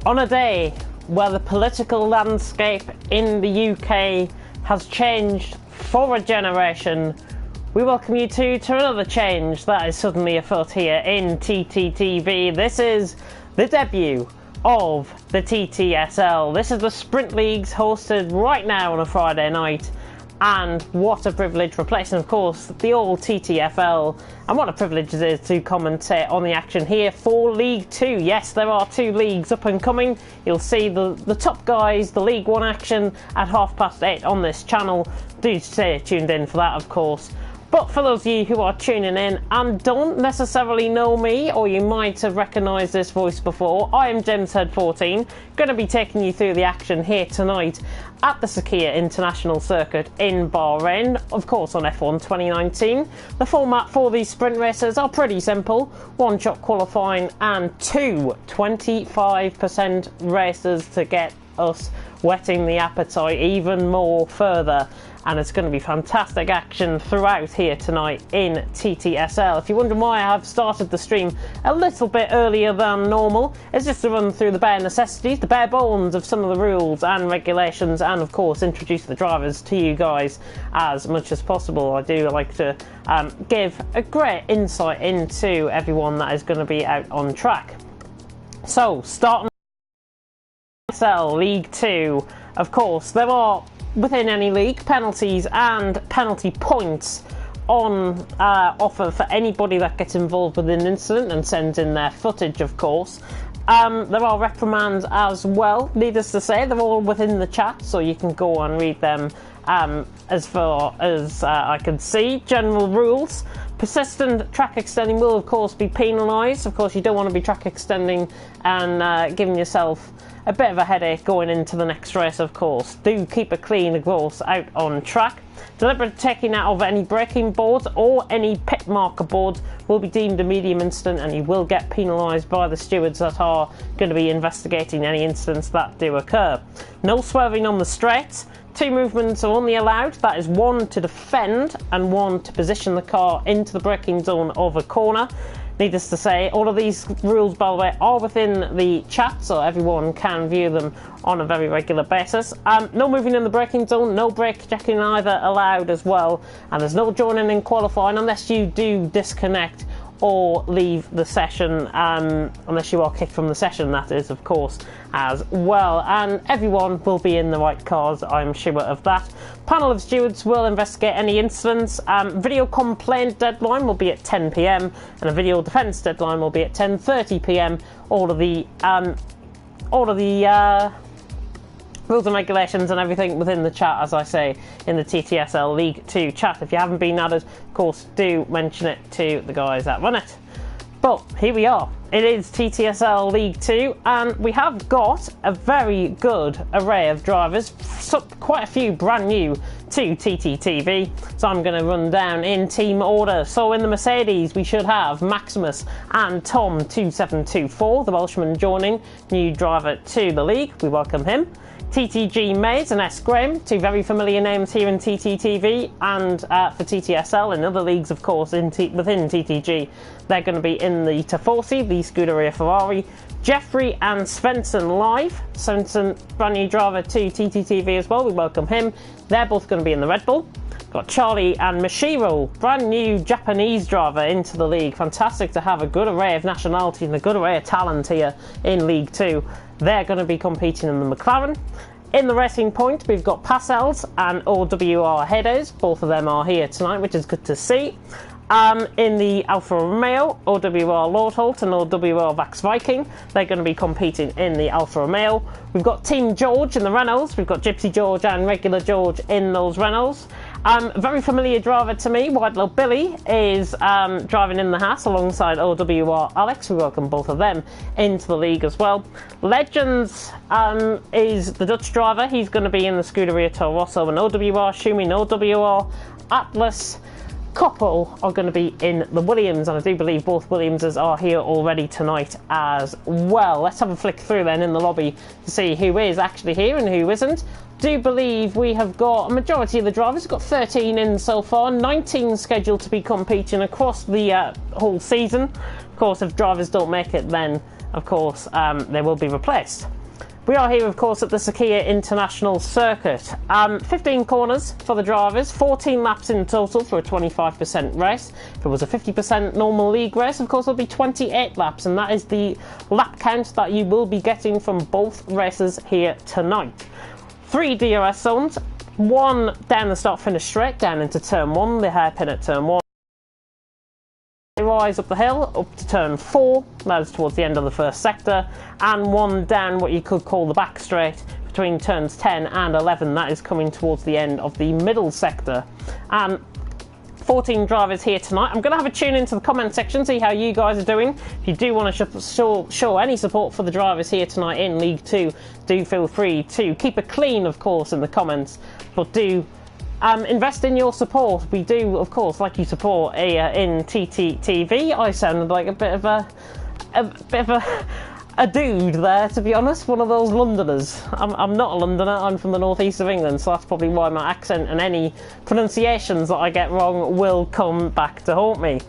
On a day where the political landscape in the UK has changed for a generation, we welcome you to another change that is suddenly afoot here in TTTV. This is the debut of the TTSL. This is the Sprint Leagues hosted right now on a Friday night. And what a privilege, replacing of course the old TTFL, and what a privilege it is to commentate on the action here for League 2. Yes, there are two leagues up and coming. You'll see the top guys, the League 1 action at 8:30 on this channel. Do stay tuned in for that, of course. But for those of you who are tuning in and don't necessarily know me, or you might have recognised this voice before, I am JamesHead14, going to be taking you through the action here tonight at the Sakhir International Circuit in Bahrain, of course on F1 2019. The format for these sprint races are pretty simple: one-shot qualifying and two 25% races to get us whetting the appetite even more further. And it's going to be fantastic action throughout here tonight in TTSL. If you're wondering why I have started the stream a little bit earlier than normal, it's just to run through the bare necessities, the bare bones of some of the rules and regulations, and of course introduce the drivers to you guys as much as possible. I do like to give a great insight into everyone that is going to be out on track. So, starting TTSL League 2, of course, there are, within any league, penalties and penalty points on offer for anybody that gets involved with an incident and sends in their footage, of course. There are reprimands as well. Needless to say, they're all within the chat, so you can go and read them as far as I can see. General rules: persistent track extending will, of course, be penalised. Of course, you don't want to be track extending and giving yourself a bit of a headache going into the next race, of course. Do keep it clean, of course, out on track. Deliberate taking out of any braking boards or any pit marker boards will be deemed a medium incident, and you will get penalised by the stewards that are going to be investigating any incidents that do occur. No swerving on the straights. Two movements are only allowed. That is one to defend and one to position the car into the braking zone of a corner. Needless to say, all of these rules, by the way, are within the chat, so everyone can view them on a very regular basis. No moving in the braking zone, no brake checking either allowed as well, and there's no joining in qualifying unless you do disconnect or leave the session, unless you are kicked from the session, that is, of course, as well. And everyone will be in the right cars, I'm sure of that. Panel of stewards will investigate any incidents. Video complaint deadline will be at 10 PM, and a video defence deadline will be at 10:30 PM. All of the rules and regulations and everything within the chat, as I say, in the TTSL League 2 chat. If you haven't been added, of course, do mention it to the guys that run it. But here we are. It is TTSL League 2, and we have got a very good array of drivers, quite a few brand new to TTTV. So I'm going to run down in team order. So in the Mercedes, we should have Maximus and Tom2724, the Welshman, joining, new driver to the league. We welcome him. TTG Mays and S Graham, two very familiar names here in TTTV and for TTSL and other leagues, of course, within TTG. They're going to be in the Taforsi, the Scuderia Ferrari. Jeffrey and Svensson live. Svensson, brand new driver to TTTV as well. We welcome him. They're both going to be in the Red Bull. Got Charlie and Mashiro, brand new Japanese driver into the league. Fantastic to have a good array of nationalities and a good array of talent here in League 2. They're going to be competing in the McLaren. In the Racing Point, we've got Pasels and OWR Headers. Both of them are here tonight, which is good to see. In the Alfa Romeo, OWR Lordholt and OWR Vax Viking, they're going to be competing in the Alfa Romeo. We've got Team George in the Renaults. We've got Gypsy George and Regular George in those Renaults. Very familiar driver to me, Whitelaw Billy, is driving in the Haas alongside OWR Alex. We welcome both of them into the league as well. Legends is the Dutch driver. He's going to be in the Scuderia Toro Rosso and OWR Schumi and OWR Atlas. Couple are going to be in the Williams, and I do believe both Williamses are here already tonight as well. Let's have a flick through then in the lobby to see who is actually here and who isn't. Do believe we have got a majority of the drivers. We've got 13 in so far, 19 scheduled to be competing across the whole season. Of course, if drivers don't make it, then of course they will be replaced. We are here, of course, at the Sakhir International Circuit. 15 corners for the drivers, 14 laps in total for a 25% race. If it was a 50% normal league race, of course, it'll be 28 laps, and that is the lap count that you will be getting from both races here tonight. 3 DRS zones, 1 down the start finish straight, down into turn 1, the hairpin at turn 1. Rise up the hill, up to turn 4, that is towards the end of the first sector, and 1 down what you could call the back straight between turns 10 and 11, that is coming towards the end of the middle sector. 14 drivers here tonight. I'm going to have a tune into the comment section, see how you guys are doing. If you do want to show any support for the drivers here tonight in League 2, do feel free to keep it clean, of course, in the comments, but do invest in your support. We do, of course, like you support in TTTV. I sounded like a bit of a dude there, to be honest, one of those Londoners. I'm not a Londoner, I'm from the northeast of England, so that's probably why my accent and any pronunciations that I get wrong will come back to haunt me.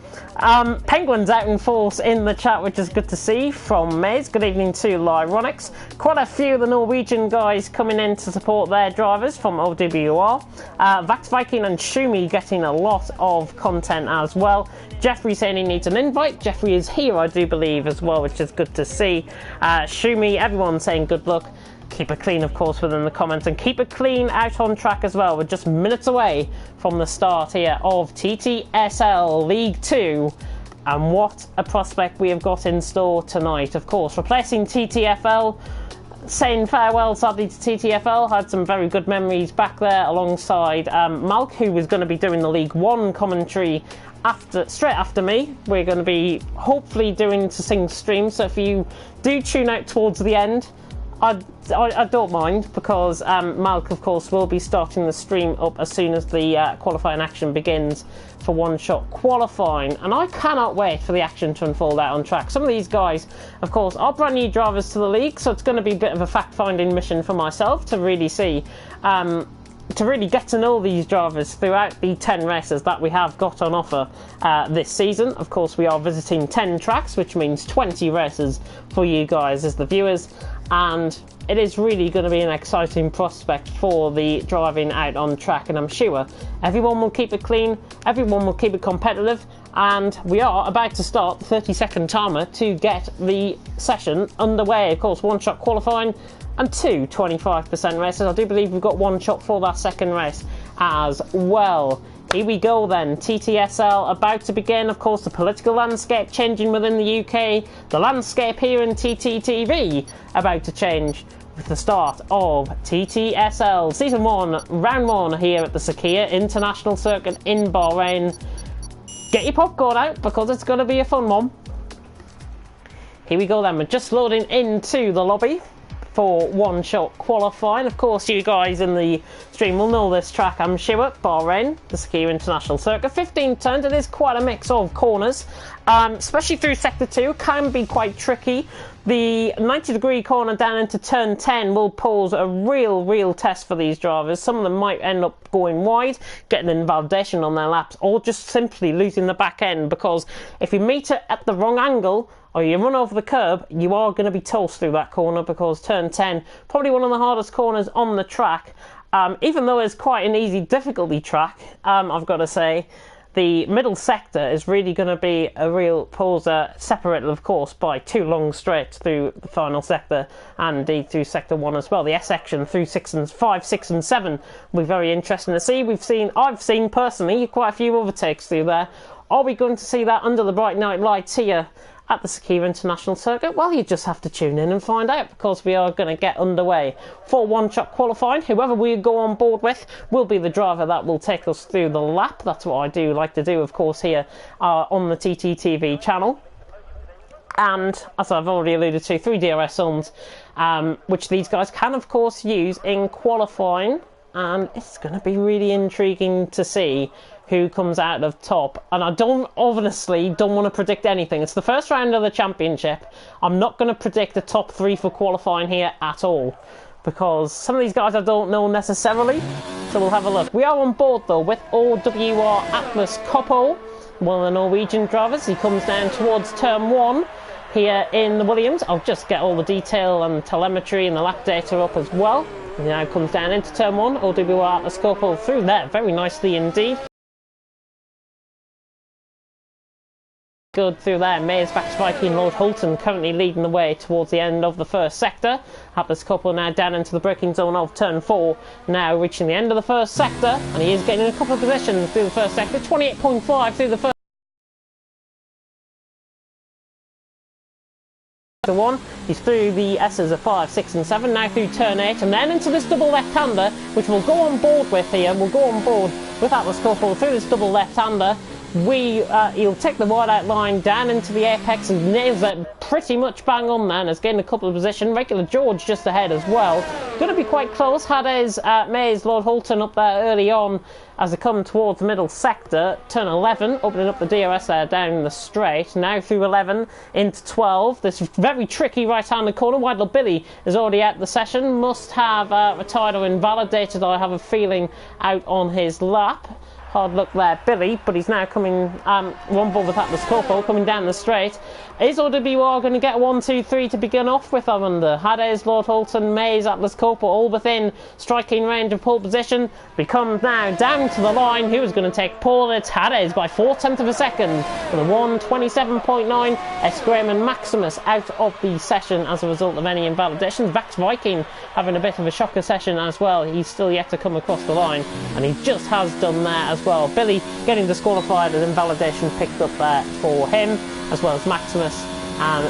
Penguins out in force in the chat, which is good to see from Maze. Good evening to Lyronics. Quite a few of the Norwegian guys coming in to support their drivers from OWR. Vax Viking and Shumi getting a lot of content as well. Jeffrey saying he needs an invite. Jeffrey is here, I do believe, as well, which is good to see. Shumi, everyone saying good luck. Keep it clean, of course, within the comments, and keep it clean out on track as well. We're just minutes away from the start here of TTSL League 2, and what a prospect we have got in store tonight. Of course, replacing TTFL, saying farewell sadly to TTFL. Had some very good memories back there alongside Malk, who was going to be doing the League 1 commentary straight after me. We're going to be hopefully doing to sing stream, so if you do tune out towards the end, I don't mind, because Malk, of course, will be starting the stream up as soon as the qualifying action begins for one-shot qualifying, and I cannot wait for the action to unfold out on track. Some of these guys, of course, are brand new drivers to the league, so it's going to be a bit of a fact-finding mission for myself to really see, to really get to know these drivers throughout the 10 races that we have got on offer this season. Of course, we are visiting 10 tracks, which means 20 races for you guys as the viewers, and it is really going to be an exciting prospect for the driving out on track, and I'm sure everyone will keep it clean, everyone will keep it competitive, and we are about to start the 30-second timer to get the session underway. Of course, one-shot qualifying and 2 25% races. I do believe we've got one shot for that second race as well. Here we go then, TTSL about to begin. Of course, the political landscape changing within the UK, the landscape here in TTTV about to change with the start of TTSL Season 1, Round 1 here at the Sakhir International Circuit in Bahrain. Get your popcorn out, because it's going to be a fun one. Here we go then, we're just loading into the lobby for one-shot qualifying. Of course, you guys in the stream will know this track, I'm sure. Bahrain, the Sakhir International Circuit. 15 turns, it is quite a mix of corners, especially through Sector 2, can be quite tricky. The 90-degree corner down into turn 10 will pose a real test for these drivers. Some of them might end up going wide, getting an invalidation on their laps, or just simply losing the back end, because if you meet it at the wrong angle, or you run over the curb, you are going to be toast through that corner, because turn 10, probably one of the hardest corners on the track. Even though it's quite an easy difficulty track, I've got to say, the middle sector is really going to be a real poser, separated, of course, by 2 long straights through the final sector, and indeed through Sector 1 as well. The S section through 5, 6 and 7 will be very interesting to see. I've seen personally quite a few overtakes through there. Are we going to see that under the bright night lights here at the Sakhir International Circuit? Well, you just have to tune in and find out, because we are going to get underway for one-shot qualifying. Whoever we go on board with will be the driver that will take us through the lap. That's what I do like to do, of course, here on the TTTV channel. And as I've already alluded to, 3 DRS zones, which these guys can, of course, use in qualifying, and it's going to be really intriguing to see who comes out of top. And I honestly don't want to predict anything. It's the first round of the championship. I'm not going to predict the top 3 for qualifying here at all, because some of these guys I don't know necessarily, so we'll have a look. We are on board though with OWR Atlas Coppo, one of the Norwegian drivers. He comes down towards turn 1. here in the Williams. I'll just get all the detail and telemetry and the lap data up as well. He now comes down into turn 1. OWR Atlas Copal through there very nicely indeed. Good through there. Mays, Vax Viking, Lord Hulton currently leading the way towards the end of the first sector. Atlas Copal now down into the braking zone of turn 4, now reaching the end of the first sector, and he is getting a couple of positions through the first sector. 28.5 through the first one. He's through the S's of 5, 6 and 7, now through turn 8, and then into this double left-hander, which we'll go on board with here. We'll go on board with Atlas Copal through this double left-hander. He'll take the wide out line down into the apex and nails it pretty much bang on there, and has gained a couple of positions. Regular George just ahead as well. Going to be quite close. Hades, Mays, Lord Hulton up there early on as they come towards the middle sector. Turn 11, opening up the DRS there down the straight. Now through 11 into 12. This very tricky right-handed corner. White Little Billy is already out the session. Must have retired or invalidated, I have a feeling, out on his lap. Hard luck there, Billy, but he's now coming one ball with Atlas Copal coming down the straight. Is OWR going to get 1, 2, 3 to begin off with, I wonder? Hades, Lord Hulton, Mays, Atlas Copal all within striking range of pole position. We come now down to the line. Who is going to take pole? It's Hades by 4/10 of a second with a 1:27.9. S. Graham and Maximus out of the session as a result of any invalidations. Vax Viking having a bit of a shocker session as well. He's still yet to come across the line, and he just has done that as well. Billy getting disqualified as invalidation picked up there for him, as well as Maximus. And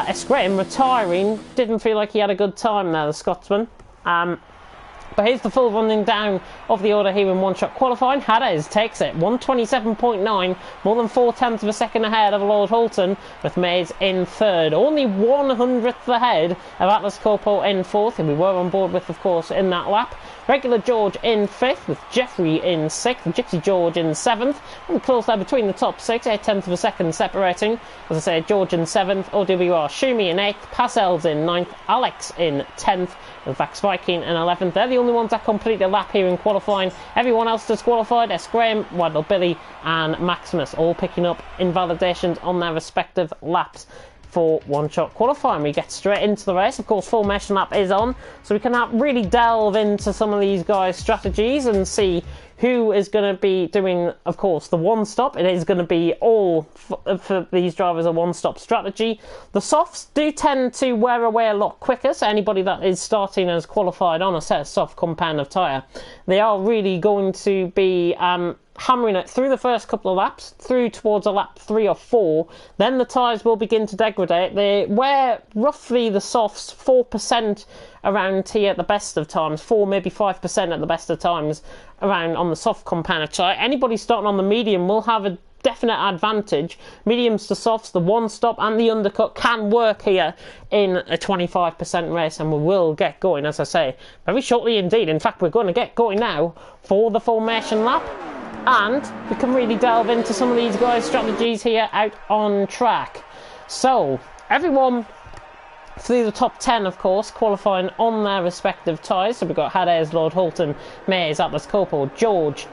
S. Graham retiring. Didn't feel like he had a good time there, the Scotsman. But here's the full running down of the order here in one-shot qualifying. Hades takes it, 1:27.9, more than 4/10 of a second ahead of Lord Hulton, with Mays in third. Only 1/100th ahead of Atlas Copal in fourth, who we were on board with, of course, in that lap. Regular George in 5th, with Jeffrey in 6th, Gypsy George in 7th. And close there between the top 6, 8/10 of a second separating. As I say, George in 7th, OWR Shumi in 8th, Passels in 9th, Alex in 10th, and Vax Viking in 11th. They're the only ones that complete a lap here in qualifying. Everyone else disqualified. S. Graham, Waddle Billy and Maximus all picking up invalidations on their respective laps for one-shot qualifying. We get straight into the race. Of course, formation lap is on, so we can really delve into some of these guys' strategies and see who is going to be doing, of course, the one-stop. It is going to be all for these drivers a one-stop strategy. The softs do tend to wear away a lot quicker, so anybody that is starting as qualified on a set of soft compound of tyre, they are really going to be hammering it through the first couple of laps, through towards a lap 3 or 4. Then the tyres will begin to degrade. They wear roughly the softs 4% around here at the best of times, 4 maybe 5% at the best of times around on the soft compound of tyre. Anybody starting on the medium will have a definite advantage. Mediums to softs, the one stop and the undercut can work here in a 25% race, and we will get going, as I say, very shortly indeed. In fact, we're going to get going now for the formation lap, and we can really delve into some of these guys' strategies here out on track. So everyone through the top 10, of course, qualifying on their respective tyres. So we've got Hades, Lord Hulton, Mays, Atlas Copal, George,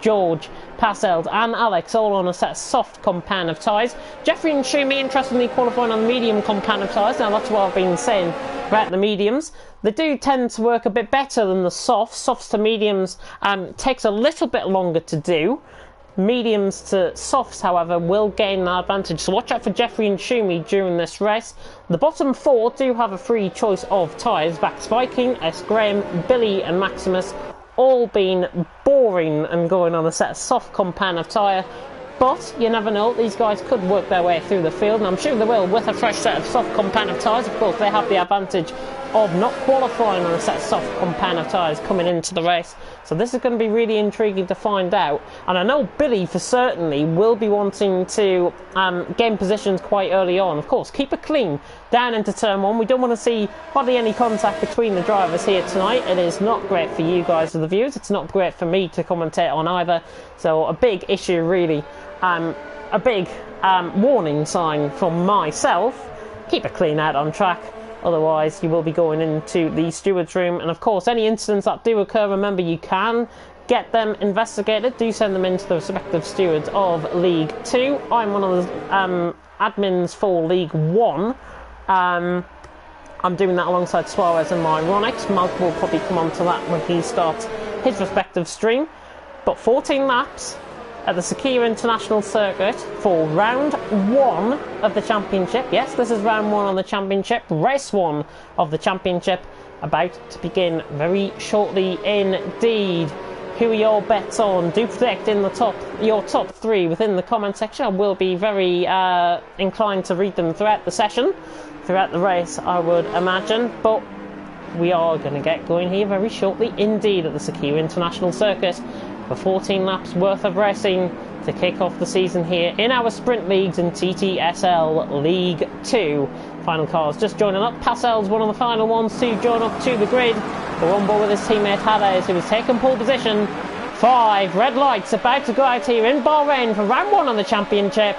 Passeld and Alex all on a set of soft compound of tyres. Jeffrey and Shumi, interestingly, qualifying on the medium compound of tyres. Now, that's what I've been saying about the mediums. They do tend to work a bit better than the softs. Softs to mediums takes a little bit longer to do. Mediums to softs, however, will gain that advantage. So watch out for Jeffrey and Shumi during this race. The bottom 4 do have a free choice of tyres. Vax Viking, S. Graham, Billy and Maximus all been boring and going on a set of soft compound of tyre. But you never know, these guys could work their way through the field, and I'm sure they will with a fresh set of soft compound of tyres. Of course, they have the advantage of not qualifying on a set of soft compound of tyres coming into the race. So this is going to be really intriguing to find out. And I know Billy, for certainly, will be wanting to gain positions quite early on. Of course, keep it clean down into turn 1. We don't want to see hardly any contact between the drivers here tonight. It is not great for you guys, the viewers. It's not great for me to commentate on either. So a big issue, really. A big warning sign from myself. Keep it clean out on track. Otherwise, you will be going into the steward's room. And of course, any incidents that do occur, remember, you can get them investigated. Do send them into the respective stewards of League 2. I'm one of the admins for League 1. I'm doing that alongside Suarez and Myronics. Malcolm will probably come on to that when he starts his respective stream. But 14 laps at the Sakhir International Circuit for round 1 of the championship. Yes, this is round 1 on the championship. Race 1 of the championship about to begin very shortly indeed. Who are your bets on? Do predict in your top 3 within the comment section. I will be very inclined to read them throughout the session, throughout the race, I would imagine. But we are going to get going here very shortly indeed at the Sakhir International Circuit for 14 laps worth of racing to kick off the season here in our sprint leagues in TTSL League 2. Final cars just joining up. Passel's one of the final ones to join up to the grid. We're on board with his teammate Hades, who has taken pole position. 5 red lights about to go out here in Bahrain for round 1 on the championship.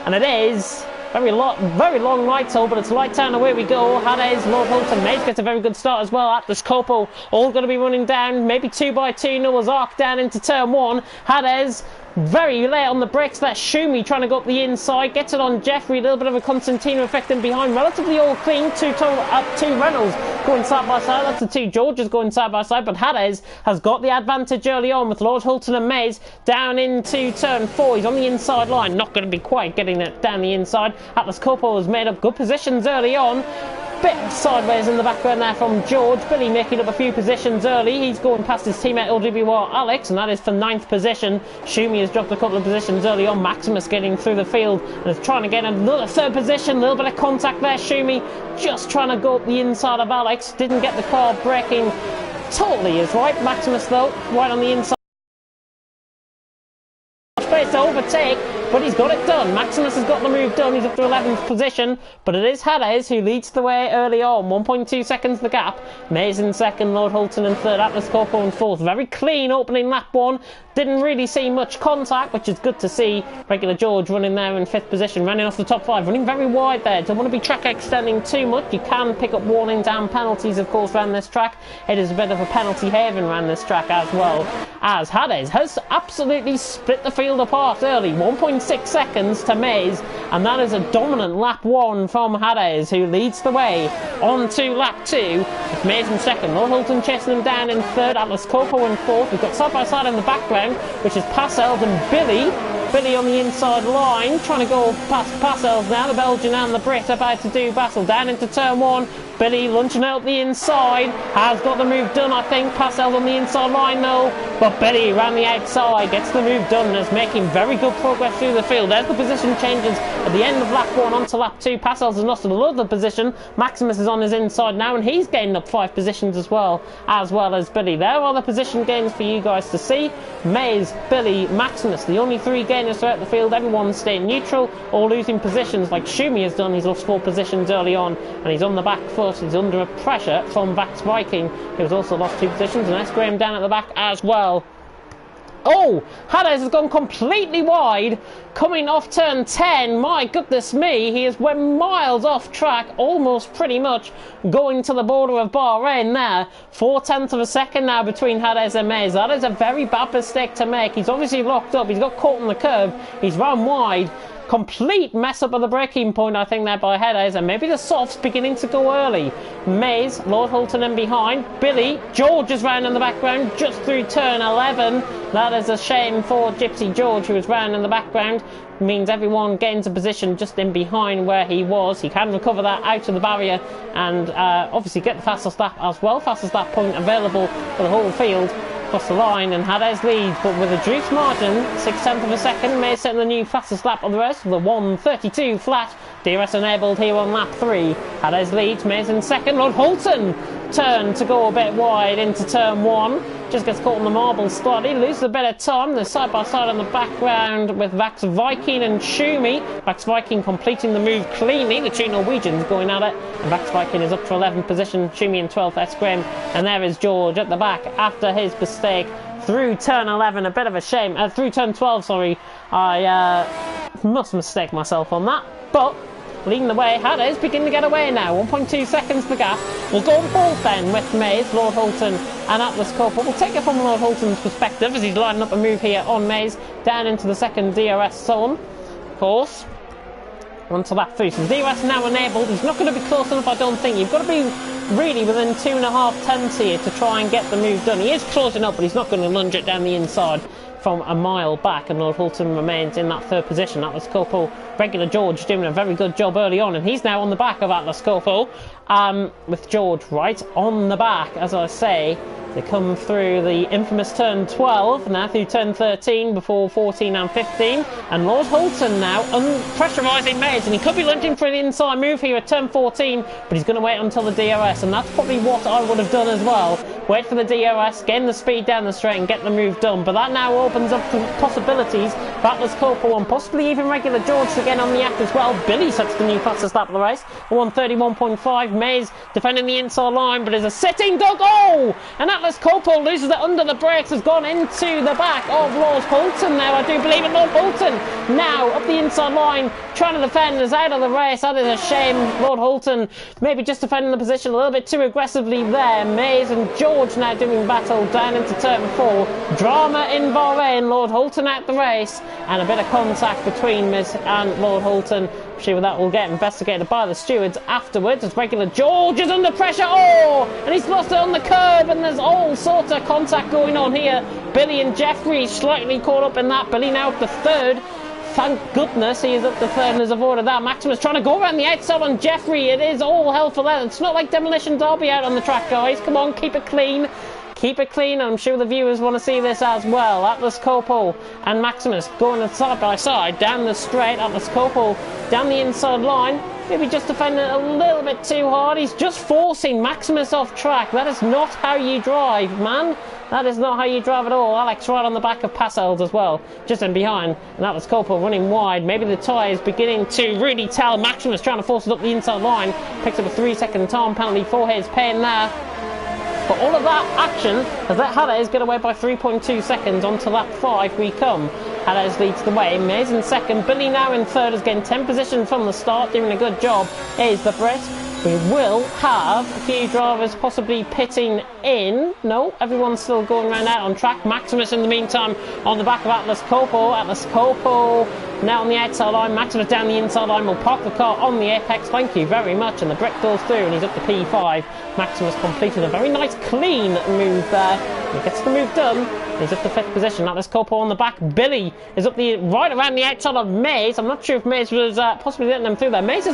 And it is very long light hole, but it's light down, away we go. Hades, Lord Hulton, Mays gets a very good start as well. Atlas Copo all going to be running down, maybe 2 by 2. Noah's Ark down into turn 1. Hades very late on the brakes. That's Shumi trying to go up the inside, gets it on Jeffrey. A little bit of a Constantino effect in behind, relatively all clean. 2 Reynolds going side by side. That's the 2 Georges going side by side, but Hades has got the advantage early on with Lord Hulton and Mays down into turn 4. He's on the inside line, not going to be quite getting it down the inside. Atlas Corpo has made up good positions early on. Bit sideways in the background there from George. Billy making up a few positions early. He's going past his teammate LWR Alex, and that is for 9th position. Shumi has dropped a couple of positions early on. Maximus getting through the field and is trying to get another 3rd position. A little bit of contact there. Shumi just trying to go up the inside of Alex. Didn't get the car braking totally is right. Maximus though, right on the inside. Space to overtake, but he's got it done. Maximus has got the move done. He's up to 11th position, but it is Hades who leads the way early on. 1.2 seconds the gap. Mays in 2nd, Lord Hulton in 3rd, Atlas Corpo in 4th. Very clean opening lap 1. Didn't really see much contact, which is good to see. Regular George running there in 5th position, running off the top 5, running very wide there. Don't want to be track extending too much. You can pick up warnings and penalties, of course, around this track. It is a bit of a penalty haven around this track as well, as Hades has absolutely split the field apart early. 1.6 seconds to Mays, and that is a dominant lap 1 from Hades, who leads the way on to lap 2 with Mays in 2nd. Lord Hulton chasing him down in 3rd, Atlas Corpo in 4th. We've got side by side in the background, which is Passels and Billy. Billy on the inside line, trying to go past Passels now. The Belgian and the Brit about to do battle down into turn 1. Billy lunching out the inside, has got the move done, I think. Passels on the inside line though, but Billy around the outside gets the move done and is making very good progress through the field. There's the position changes at the end of lap 1 onto lap 2. Passels has lost another position. Maximus is on his inside now, and he's gained up 5 positions as well as Billy. There are the position gains for you guys to see. Mays, Billy, Maximus, the only 3 gainers throughout the field. Everyone's staying neutral or losing positions like Shumi has done. He's lost 4 positions early on, and he's on the back foot. He's under a pressure from Vax Viking, who's also lost 2 positions, and S. Graham down at the back as well. Oh, Hades has gone completely wide, coming off turn 10. My goodness me, he has went miles off track, almost pretty much going to the border of Bahrain there. 4/10 of a second now between Hades and Mays. That is a very bad mistake to make. He's obviously locked up, he's got caught on the curb, he's run wide. Complete mess up of the braking point, I think, there by Hades, and maybe the softs beginning to go early. Mays, Lord Hulton in behind. Billy, George is round in the background, just through turn 11. That is a shame for Gypsy George, who is round in the background. It means everyone gains a position just in behind where he was. He can recover that out of the barrier and obviously get the fastest lap as well. Fastest lap point available for the whole field. Across the line, and Hades leads, but with a reduced margin, 6/10 of a second. Mays setting the new fastest lap on the rest with a 1:32 flat. DRS enabled here on lap 3. Hades leads, Mays in 2nd. Lord Hulton turn to go a bit wide into turn 1. Just gets caught on the marble slightly, loses a bit of time. They're side by side on the background with Vax Viking and Shumi. Vax Viking completing the move cleanly. The 2 Norwegians going at it, and Vax Viking is up to 11th position. Shumi in 12th, S. Graham, and there is George at the back after his mistake through turn 11. A bit of a shame. Through turn 12, sorry. I must mistake myself on that, but leading the way, Hades beginning to get away now. 1.2 seconds the gap. We'll go both then with Mays, Lord Hulton and Atlas Corpo. We'll take it from Lord Hulton's perspective as he's lining up a move here on Mays down into the 2nd DRS zone. Of course, onto lap 3. So DRS now enabled. He's not going to be close enough, I don't think. You've got to be really within 2.5 tenths here to try and get the move done. He is close enough, but he's not going to lunge it down the inside from a mile back, and Lord Hulton remains in that third position. Atlas Coppo, regular George, doing a very good job early on, and he's now on the back of Atlas Coppo, with George right on the back, as I say. They come through the infamous turn 12, now through turn 13 before 14 and 15, and Lord Hulton now pressurising Mays, and he could be lunging for the inside move here at turn 14, but he's going to wait until the DRS, and that's probably what I would have done as well. Wait for the DRS, gain the speed down the straight and get the move done, but that now opens up possibilities for Atlas Coppo and possibly even regular George to get on the act as well. Billy sets the new fastest lap of the race, 1:31.5. Mays defending the inside line, but is a sitting duck. Oh! And Atlas Coppo loses it under the brakes, has gone into the back of Lord Hulton now, I do believe it. Lord Hulton now up the inside line, trying to defend, is out of the race. That is a shame. Lord Hulton maybe just defending the position a little bit too aggressively there. Mays and George now doing battle down into turn 4. Drama in Bahrain. Lord Hulton at the race, and a bit of contact between Miss and Lord Hulton. I'm sure that will get investigated by the stewards afterwards, as regular George is under pressure. Oh, and he's lost it on the curb, and there's all sorts of contact going on here. Billy and Jeffrey slightly caught up in that. Billy now up to third. Thank goodness he is up to third and has avoided that. Maximus trying to go around the outside on Jeffrey. It is all hell for leather. It's not like Demolition Derby out on the track, guys. Come on, keep it clean. Keep it clean. I'm sure the viewers want to see this as well. Atlas Coppo and Maximus going side by side down the straight. Atlas Coppo down the inside line. Maybe just defending it a little bit too hard. He's just forcing Maximus off track. That is not how you drive, man. That is not how you drive at all. Alex right on the back of Passels as well, just in behind. And Atlas Coppo running wide. Maybe the tyre is beginning to really tell. Maximus trying to force it up the inside line. Picks up a 3-second time penalty for his pain there. But all of that action has let Hades get away by 3.2 seconds. Onto lap 5 we come. Hades leads the way. Mays in second. Billy now in third, is getting 10 positions from the start, doing a good job. Is the Brit. We will have a few drivers possibly pitting in. No, everyone's still going around out on track. Maximus in the meantime on the back of Atlas Coppo. Atlas Coppo now on the outside line. Maximus down the inside line. Will park the car on the apex. Thank you very much. And the Brit goes through, and he's up to P5. Maximus completed a very nice clean move there. He gets the move done. He's up to 5th position. Atlas Coppo on the back. Billy is up the right around the outside of Mays. I'm not sure if Mays was possibly letting them through there. Mays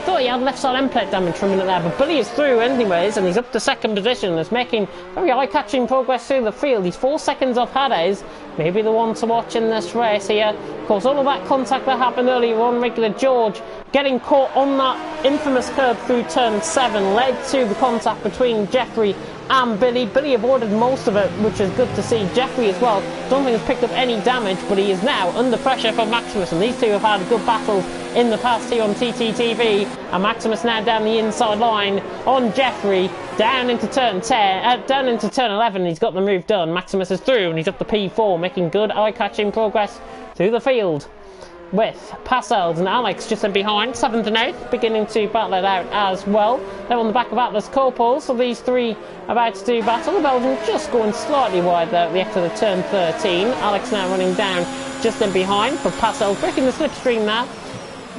thought he had left side end plate damage for a minute there, but Billy is through anyways, and he's up to 2nd position. He's making very eye-catching progress through the field. He's 4 seconds off Hades. Maybe the one to watch in this race here. Of course, all of that contact that happened earlier on, regular George getting caught on that infamous curb through turn 7 led to the contact between Jeffrey and Billy. Billy avoided most of it, which is good to see. Jeffrey as well, don't think he's picked up any damage, but he is now under pressure from Maximus, and these two have had good battles in the past here on TTTV. And Maximus now down the inside line on Jeffrey, down into turn 10, down into turn 11. He's got the move done. Maximus is through, and he's up to P4, making good eye-catching progress through the field, with Passels and Alex just in behind, 7th and 8th, beginning to battle it out as well. They're on the back of Atlas Coppo, so these three about to do battle. The Belgian just going slightly wide there at the exit of turn 13. Alex now running down just in behind, for Passels breaking the slipstream there.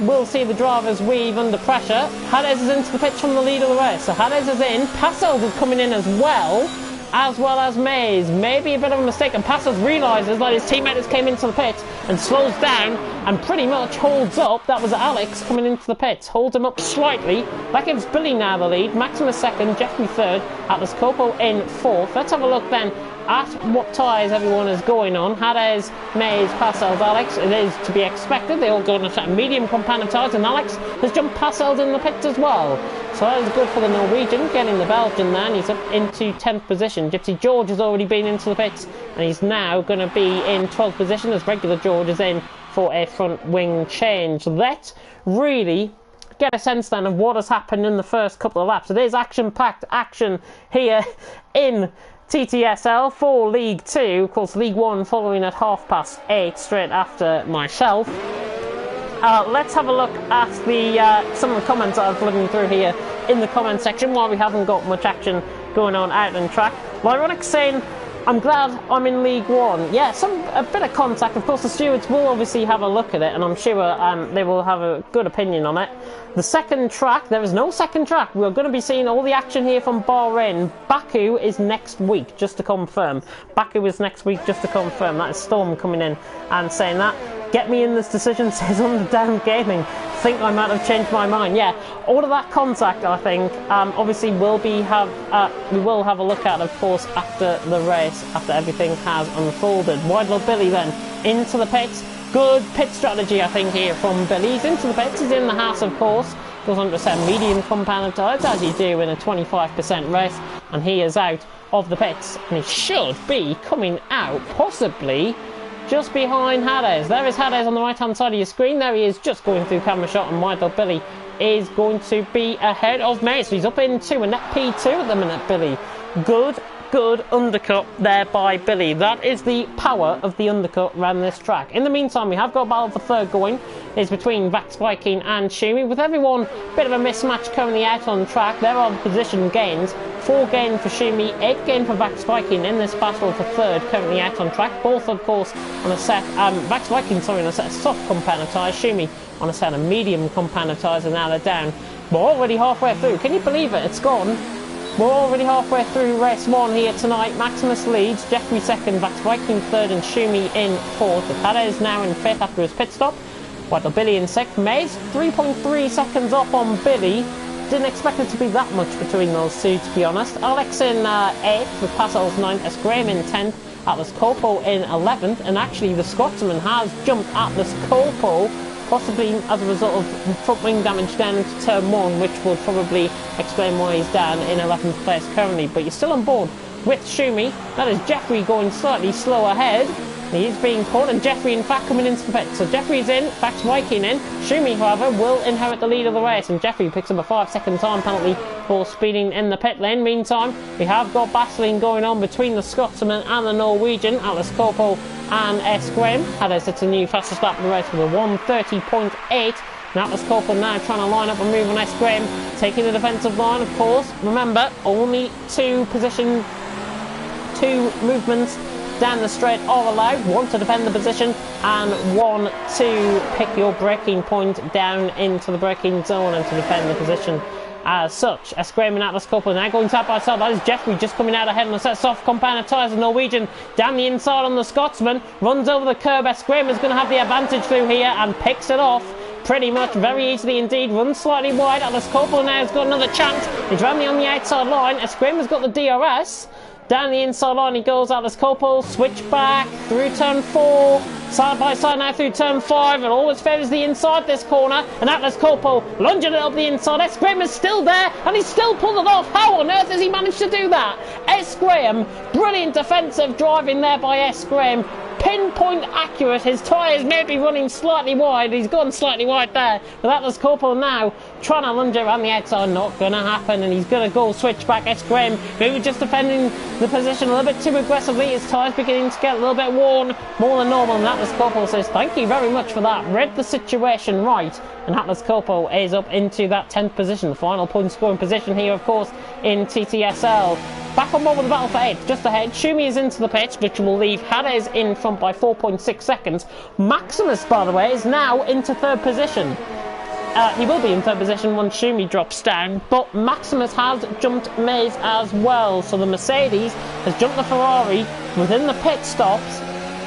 We'll see the drivers weave under pressure. Hades is into the pitch from the lead of the race, so Hades is in. Passels is coming in as well as Mays. Maybe a bit of a mistake, and Passels realises that his teammate has came into the pit and slows down and pretty much holds up. That was Alex coming into the pits, holds him up slightly. That gives Billy now the lead. Maximus 2nd, Jeffrey 3rd, Atlas Coppo in 4th. Let's have a look then at what tyres everyone is going on. Hades, Mays, Passels, Alex. It is to be expected. They all go on a medium compound tyres, and Alex has jumped Passels in the pits as well. So that is good for the Norwegian, getting the Belgian there, and he's up into 10th position. Gypsy George has already been into the pits, and he's now going to be in 12th position as regular George is in for a front wing change. Let's really get a sense then of what has happened in the first couple of laps. So there's action-packed action here in TTSL for League 2. Of course, League 1 following at 8:30 straight after myself. Let's have a look at the some of the comments that I've flipping through here in the comment section while we haven't got much action going on out on track. Lyronic saying, I'm glad I'm in League One. Yeah, a bit of contact. Of course, the stewards will obviously have a look at it, and I'm sure they will have a good opinion on it. The second track, there is no second track. We're going to be seeing all the action here from Bahrain. Baku is next week, just to confirm. Baku is next week, just to confirm. That is Storm coming in and saying that. Get me in this decision, says Underdown Gaming. Think I might have changed my mind. Yeah, all of that contact, I think, obviously we will have a look at, of course, after the race, after everything has unfolded. Wide Billy then into the pits. Good pit strategy, I think, here from Billy. He's into the pits, he's in the house, of course. Goes on to set medium compound of tyres, as you do in a 25% race, and he is out of the pits, and he should be coming out, possibly just behind Hades. There is Hades on the right hand side of your screen. There he is, just going through camera shot, and Wide Billy is going to be ahead of Mace. He's up into a net P2 at the minute, Billy. Good undercut there by Billy. That is the power of the undercut around this track. In the meantime, we have got a battle for third going. It's between Vax Viking and Shumi. With everyone, a bit of a mismatch currently out on track. There are the position gains. 4 gain for Shumi, 8 gain for Vax Viking in this battle for third, currently out on track. Both, of course, on a set, Vax Viking, sorry, on a set of soft compound tyres. Shumi on a set of medium compound tyres, and now they're down. We're already halfway through. Can you believe it? It's gone. We're already halfway through race 1 here tonight. Maximus leads, Jeffrey second, Vax Viking third, and Shumi in fourth. The Hades now in fifth after his pit stop. While Billy in sixth. Maze 3.3 seconds off on Billy. Didn't expect it to be that much between those two, to be honest. Alex in 8th with Passel's 9th, S. Graham in 10th, Atlas Corpo in 11th, and actually the Scotsman has jumped Atlas Corpo, possibly as a result of front wing damage down into turn 1, which would probably explain why he's down in 11th place currently. But you're still on board with Shumi. That is Jeffrey going slightly slow ahead. He is being caught, and Jeffrey in fact coming into the pit. So Jeffrey's in, Vax Viking in. Shumi, however, will inherit the lead of the race, and Jeffrey picks up a 5-second time penalty for speeding in the pit lane. Meantime, we have got battling going on between the Scotsman and the Norwegian, Atlas Corpo and S. Graham. Hades hits a new fastest lap of the race with a 1:30.8. And Atlas Corpo now trying to line up and move on S. Graham, taking the defensive line, of course. Remember, only 2 movements down the straight are allowed. 1 to defend the position and 1 to pick your braking point down into the braking zone and to defend the position as such. S. Graham and Atlas Corpo now going side by side. That is Jeffrey just coming out ahead on a set of soft compound of tyres. The Norwegian down the inside on the Scotsman, runs over the curb. S. Graham is going to have the advantage through here and picks it off pretty much very easily indeed. Runs slightly wide. Atlas Corpo now has got another chance. He's rounding on the outside line. S. Graham has got the DRS. Down the inside line he goes. Atlas Corpo, switch back through turn 4, side by side now through turn 5. It always favours the inside this corner, and Atlas Corpo lunging it up the inside. S. Graham is still there, and he's still pulled it off. How on earth has he managed to do that? S. Graham, brilliant defensive driving there by S. Graham. Pinpoint accurate. His tyres may be running slightly wide. He's gone slightly wide there. But Atlas Corpo now trying to lunge it around the outside. Not going to happen. And he's going to go switch back. S. Graham, who was just defending the position a little bit too aggressively. His tyres beginning to get a little bit worn, more than normal. And Atlas Corpo says, thank you very much for that. Read the situation right. And Atlas Corpo is up into that 10th position. The final point scoring position here, of course, in TTSL. Back on board with the battle for 8th, just ahead. Shumi is into the pits, which will leave Hades in front by 4.6 seconds. Maximus, by the way, is now into 3rd position. He will be in 3rd position once Shumi drops down, but Maximus has jumped Maze as well. So the Mercedes has jumped the Ferrari within the pit stops,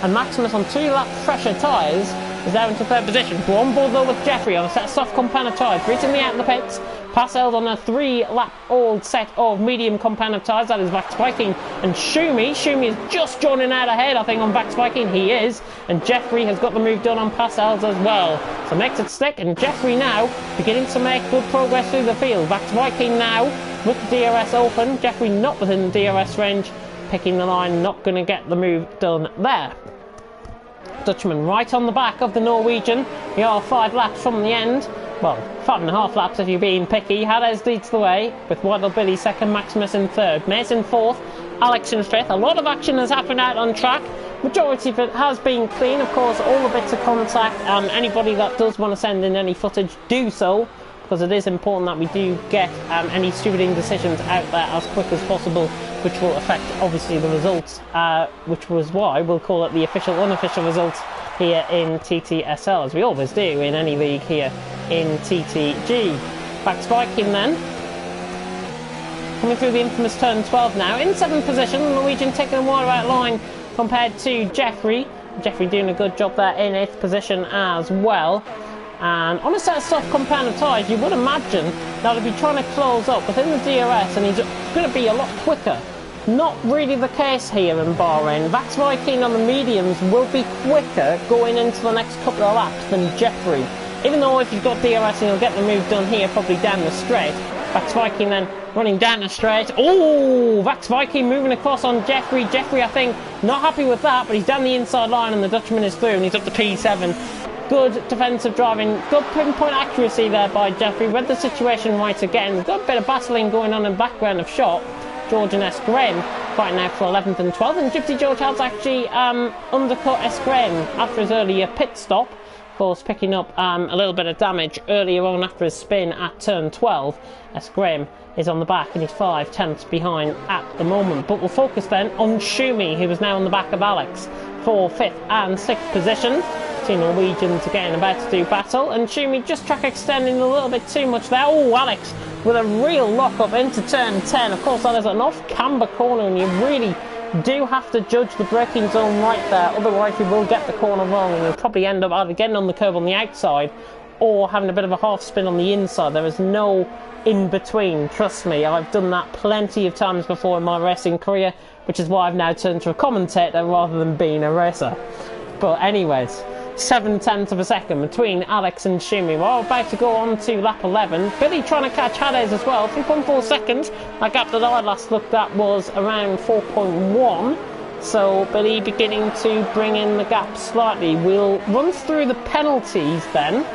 and Maximus on 2-lap fresher tyres is now into 3rd position. We're on board though with Jeffrey on a set of soft compound of tyres, recently out of the pits. Passelled on a 3-lap old set of medium compound of tyres. That is Vax Viking and Shumi. Shumi is just joining out ahead, I think, on Vax Viking. He is. And Jeffrey has got the move done on Passelled as well. So makes it stick. And Jeffrey now beginning to make good progress through the field. Vax Viking now with the DRS open. Jeffrey not within the DRS range. Picking the line. Not going to get the move done there. Dutchman right on the back of the Norwegian. We are 5 laps from the end. Well, 5.5 laps if you're being picky. Hades leads the way with Waddle Billy second, Maximus in 3rd, Mason 4th, Alex in 5th. A lot of action has happened out on track. Majority of it has been clean. Of course, all the bits of contact. Anybody that does want to send in any footage, do so, because it is important that we do get any stewarding decisions out there as quick as possible which will affect obviously the results, which was why we'll call it the official unofficial results here in TTSL, as we always do in any league here in TTG. Back to Viking then. Coming through the infamous turn 12 now, in 7th position, the Norwegian taking a wider out line compared to Jeffrey. Jeffrey doing a good job there in 8th position as well. And on a set of soft compound of tyres, you would imagine that he'd be trying to close up within the DRS and he's going to be a lot quicker. Not really the case here in Bahrain. Vax Viking on the mediums will be quicker going into the next couple of laps than Jeffrey. Even though if you've got DRS and you'll get the move done here, probably down the straight. Vax Viking then running down the straight. Oh, Vax Viking moving across on Jeffrey. Jeffrey, I think, not happy with that, but he's down the inside line and the Dutchman is through and he's up to P7. Good defensive driving, good pinpoint accuracy there by Jeffrey. Read the situation right again. Got a bit of battling going on in the background of shot. George and S. Graham fighting out for 11th and 12th, and Gypsy George has actually undercut S. Graham after his earlier pit stop. Of course, picking up a little bit of damage earlier on after his spin at turn 12. S. Graham is on the back and he's 5 tenths behind at the moment. But we'll focus then on Shumi, who is now on the back of Alex for 5th and 6th position. Two Norwegians again about to do battle, and Shumi just track extending a little bit too much there. Oh, Alex with a real lock-up into turn 10. Of course, that is an off-camber corner, and you really do have to judge the braking zone right there, otherwise you will get the corner wrong and you'll probably end up either getting on the curb on the outside or having a bit of a half spin on the inside. There is no in between, trust me. I've done that plenty of times before in my racing career, which is why I've now turned to a commentator rather than being a racer. But anyways, 7 tenths of a second between Alex and Shumi. We're about to go on to lap 11. Billy trying to catch Hades as well. 3.4 seconds. That gap that I last looked at was around 4.1. So Billy beginning to bring in the gap slightly. We'll run through the penalties then.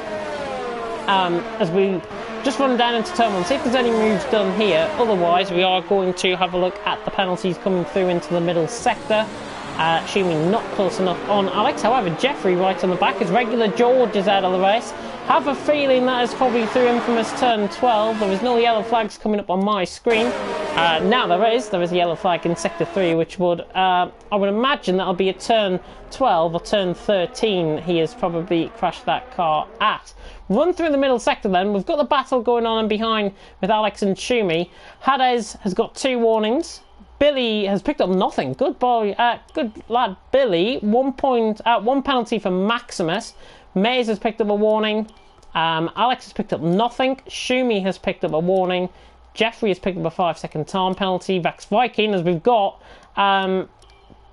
As we just run down into turn 1. See if there's any moves done here. Otherwise, we are going to have a look at the penalties coming through into the middle sector. Shumi not close enough on Alex. However, Jeffrey right on the back. His regular George is out of the race. Have a feeling that is probably through infamous turn 12. There is no yellow flags coming up on my screen. Now there is a yellow flag in sector 3, which would, I would imagine that'll be a turn 12 or turn 13 he has probably crashed that car at. Run through the middle sector then. We've got the battle going on and behind with Alex and Shumi. Hades has got 2 warnings. Billy has picked up nothing. Good boy, good lad Billy. 1 penalty for Maximus. Mays has picked up a warning. Alex has picked up nothing. Shumi has picked up a warning. Jeffrey has picked up a 5-second time penalty. Vax Viking, as we've got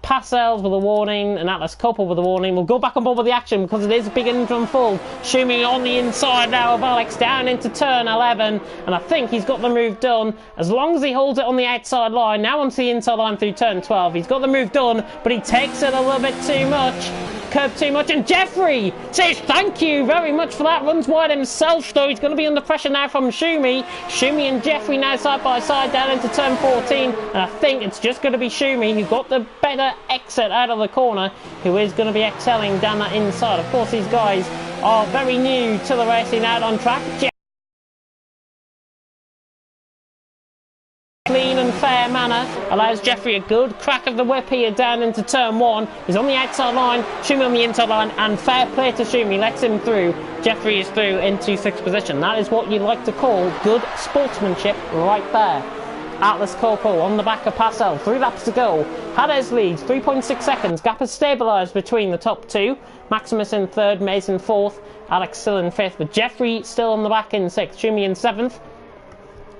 Passels with a warning and Atlas Copper with a warning. We'll go back on board with the action because it is beginning to unfold. Shumi on the inside now of Alex down into turn 11, and I think he's got the move done as long as he holds it on the outside line. Now onto the inside line through turn 12. He's got the move done, but he takes it a little bit too much. Curb too much, and Jeffrey says thank you very much for that. Runs wide himself though. He's going to be under pressure now from Shumi. Shumi and Jeffrey now side by side down into turn 14, and I think it's just going to be Shumi who got the better exit out of the corner, who is going to be excelling down that inside. Of course, these guys are very new to the racing out on track. Clean and fair manner allows Jeffrey a good crack of the whip here down into turn 1. He's on the outside line, Shumi on the inside line, and fair play to Shumi, lets him through. Jeffrey is through into 6th position. That is what you like to call good sportsmanship right there. Atlas Corpo on the back of Passel, 3 laps to go. Hades leads 3.6 seconds. Gap has stabilised between the top 2. Maximus in 3rd, Mays in 4th, Alex still in 5th, but Jeffrey still on the back in 6th, Shumi in 7th.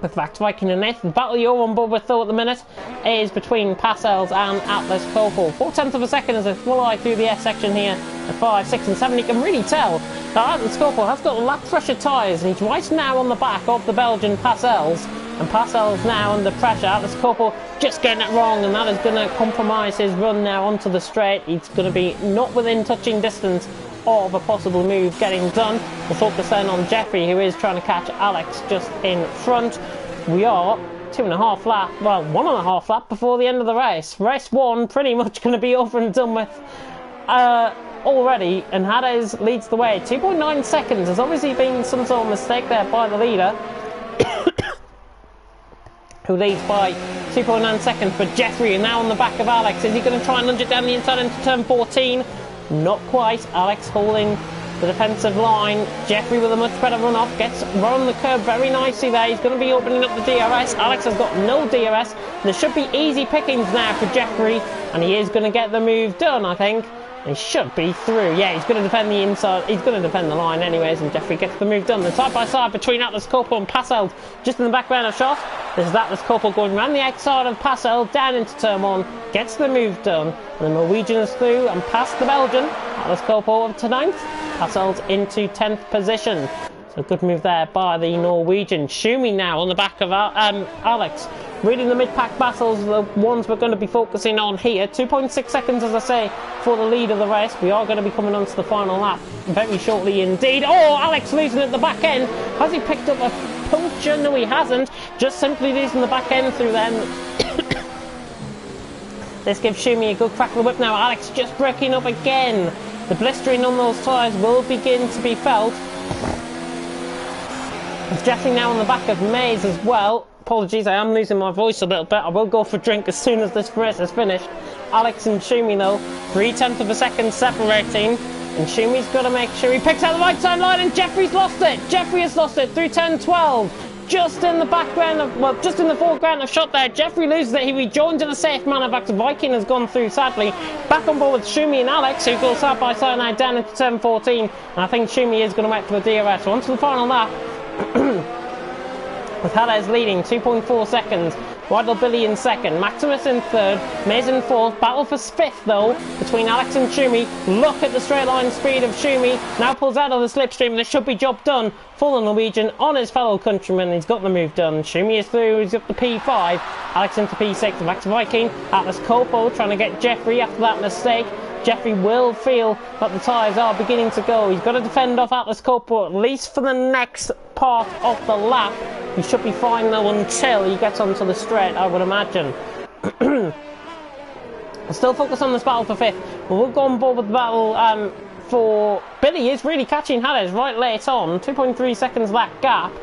With Vax Viking and 8th. The battle you're on board with though at the minute is between Passels and Atlas Corpo. 4 tenths of a second as they fly through the S section here at 5, 6 and 7. You can really tell that Atlas Corpo has got lap pressure tyres and he's right now on the back of the Belgian Passels. And Passels now under pressure. Atlas Corpo just getting it wrong, and that is going to compromise his run now onto the straight. He's going to be not within touching distance of a possible move getting done. We'll focus then on Jeffrey, who is trying to catch Alex just in front. We are 2.5 lap, well, 1.5 lap before the end of the race. Race 1 pretty much going to be over and done with already, and Hades leads the way. 2.9 seconds. There's obviously been some sort of mistake there by the leader, who leads by 2.9 seconds, but Jeffrey now on the back of Alex. Is he going to try and lunge it down the inside into turn 14? Not quite. Alex holding the defensive line. Jeffrey with a much better run off, gets around the curb very nicely there. He's going to be opening up the DRS. Alex has got no DRS. There should be easy pickings now for Jeffrey, and he is going to get the move done, I think. He should be through. Yeah, he's going to defend the inside. He's going to defend the line anyways, and Jeffrey gets the move done. The side by side between Atlas Copel and Passelt, just in the background of shot. This is Atlas Copel going around the outside of Passelt, down into turn 1, gets the move done. And the Norwegian is through and past the Belgian. Atlas Copel up to 9th, Passelt into 10th position. So good move there by the Norwegian. Schumi now on the back of Alex. Really the mid-pack battles, the ones we're going to be focusing on here. 2.6 seconds, as I say, for the lead of the race. We are going to be coming on to the final lap very shortly indeed. Oh, Alex losing at the back end. Has he picked up a puncture? No, he hasn't. Just simply losing the back end through them. This gives Schumi a good crack of the whip now. Alex just breaking up again. The blistering on those tyres will begin to be felt. It's Jeffrey now on the back of Mays as well. Apologies, I am losing my voice a little bit. I will go for a drink as soon as this race is finished. Alex and Schumi though, 0.3 of a second separating. And Shumi's got to make sure he picks out the right side line, and Jeffrey's lost it. Jeffrey has lost it through turn 12. Just in the background of, well, just in the foreground of shot there. Jeffrey loses it. He rejoins in a safe manner back to Viking, has gone through sadly. Back on board with Schumi and Alex, who go side by side now down into turn 14. And I think Schumi is going to wait for the DRS. So on to the final lap. With Hades leading 2.4 seconds, Waddle Billy in second, Maximus in third, Mays in fourth. Battle for fifth though between Alex and Schumi. Look at the straight line speed of Schumi. Now pulls out of the slipstream. This should be job done for the Norwegian on his fellow countryman. He's got the move done. Schumi is through. He's up to P5. Alex into P6. Back to Viking. Atlas Copel trying to get Jeffrey after that mistake. Jeffrey will feel that the tyres are beginning to go. He's got to defend off Atlas Copel at least for the next part of the lap. He should be fine though until he gets onto the straight, I would imagine. I'll still focus on this battle for fifth, but we'll go on board with the battle for Billy. Is really catching Hades right late on. 2.3 seconds that gap.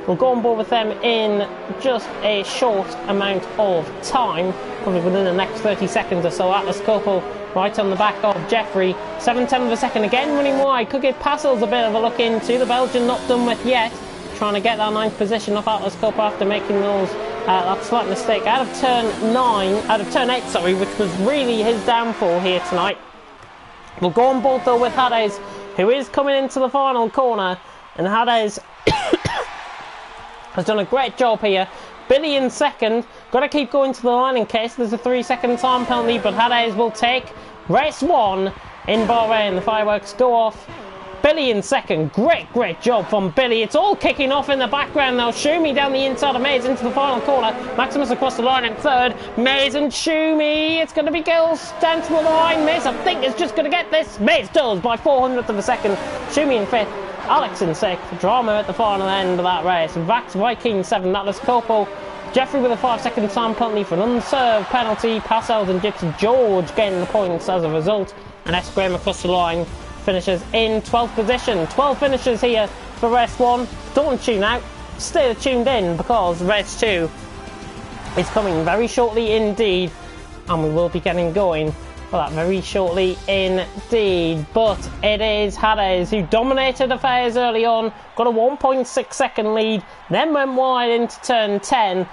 We'll go on board with them in just a short amount of time, probably within the next 30 seconds or so. Atlas Copel right on the back of Jeffrey. 7/10 of a second again running wide. Could give Passelt a bit of a look into. The Belgian not done with yet. Trying to get that 9th position off Atlas Copel after making those that slight mistake out of turn 8, sorry, which was really his downfall here tonight. We'll go on board though with Hades, who is coming into the final corner, and Hades has done a great job here. Billy in second. Got to keep going to the line in case there's a 3-second time penalty, but Hades will take race 1 in Bahrain. The fireworks go off. Billy in second. Great job from Billy. It's all kicking off in the background now. Schumi down the inside of Mays into the final corner. Maximus across the line in third. Mays and Schumi. It's going to be Gills down to the line. Mays, I think, is just going to get this. Mays does by 400th of a second. Schumi in fifth. Alex in sixth. Drama at the final end of that race. Vax Viking 7. Atlas Copel. Jeffrey with a 5-second time penalty for an unserved penalty. Passelt and Gypsy George getting the points as a result. And S. Graham across the line finishes in 12th position. 12 finishes here for race 1. Don't tune out. Stay tuned in because race 2 is coming very shortly indeed. And we will be getting going for that very shortly indeed. But it is Hades who dominated affairs early on. Got a 1.6 second lead. Then went wide into turn 10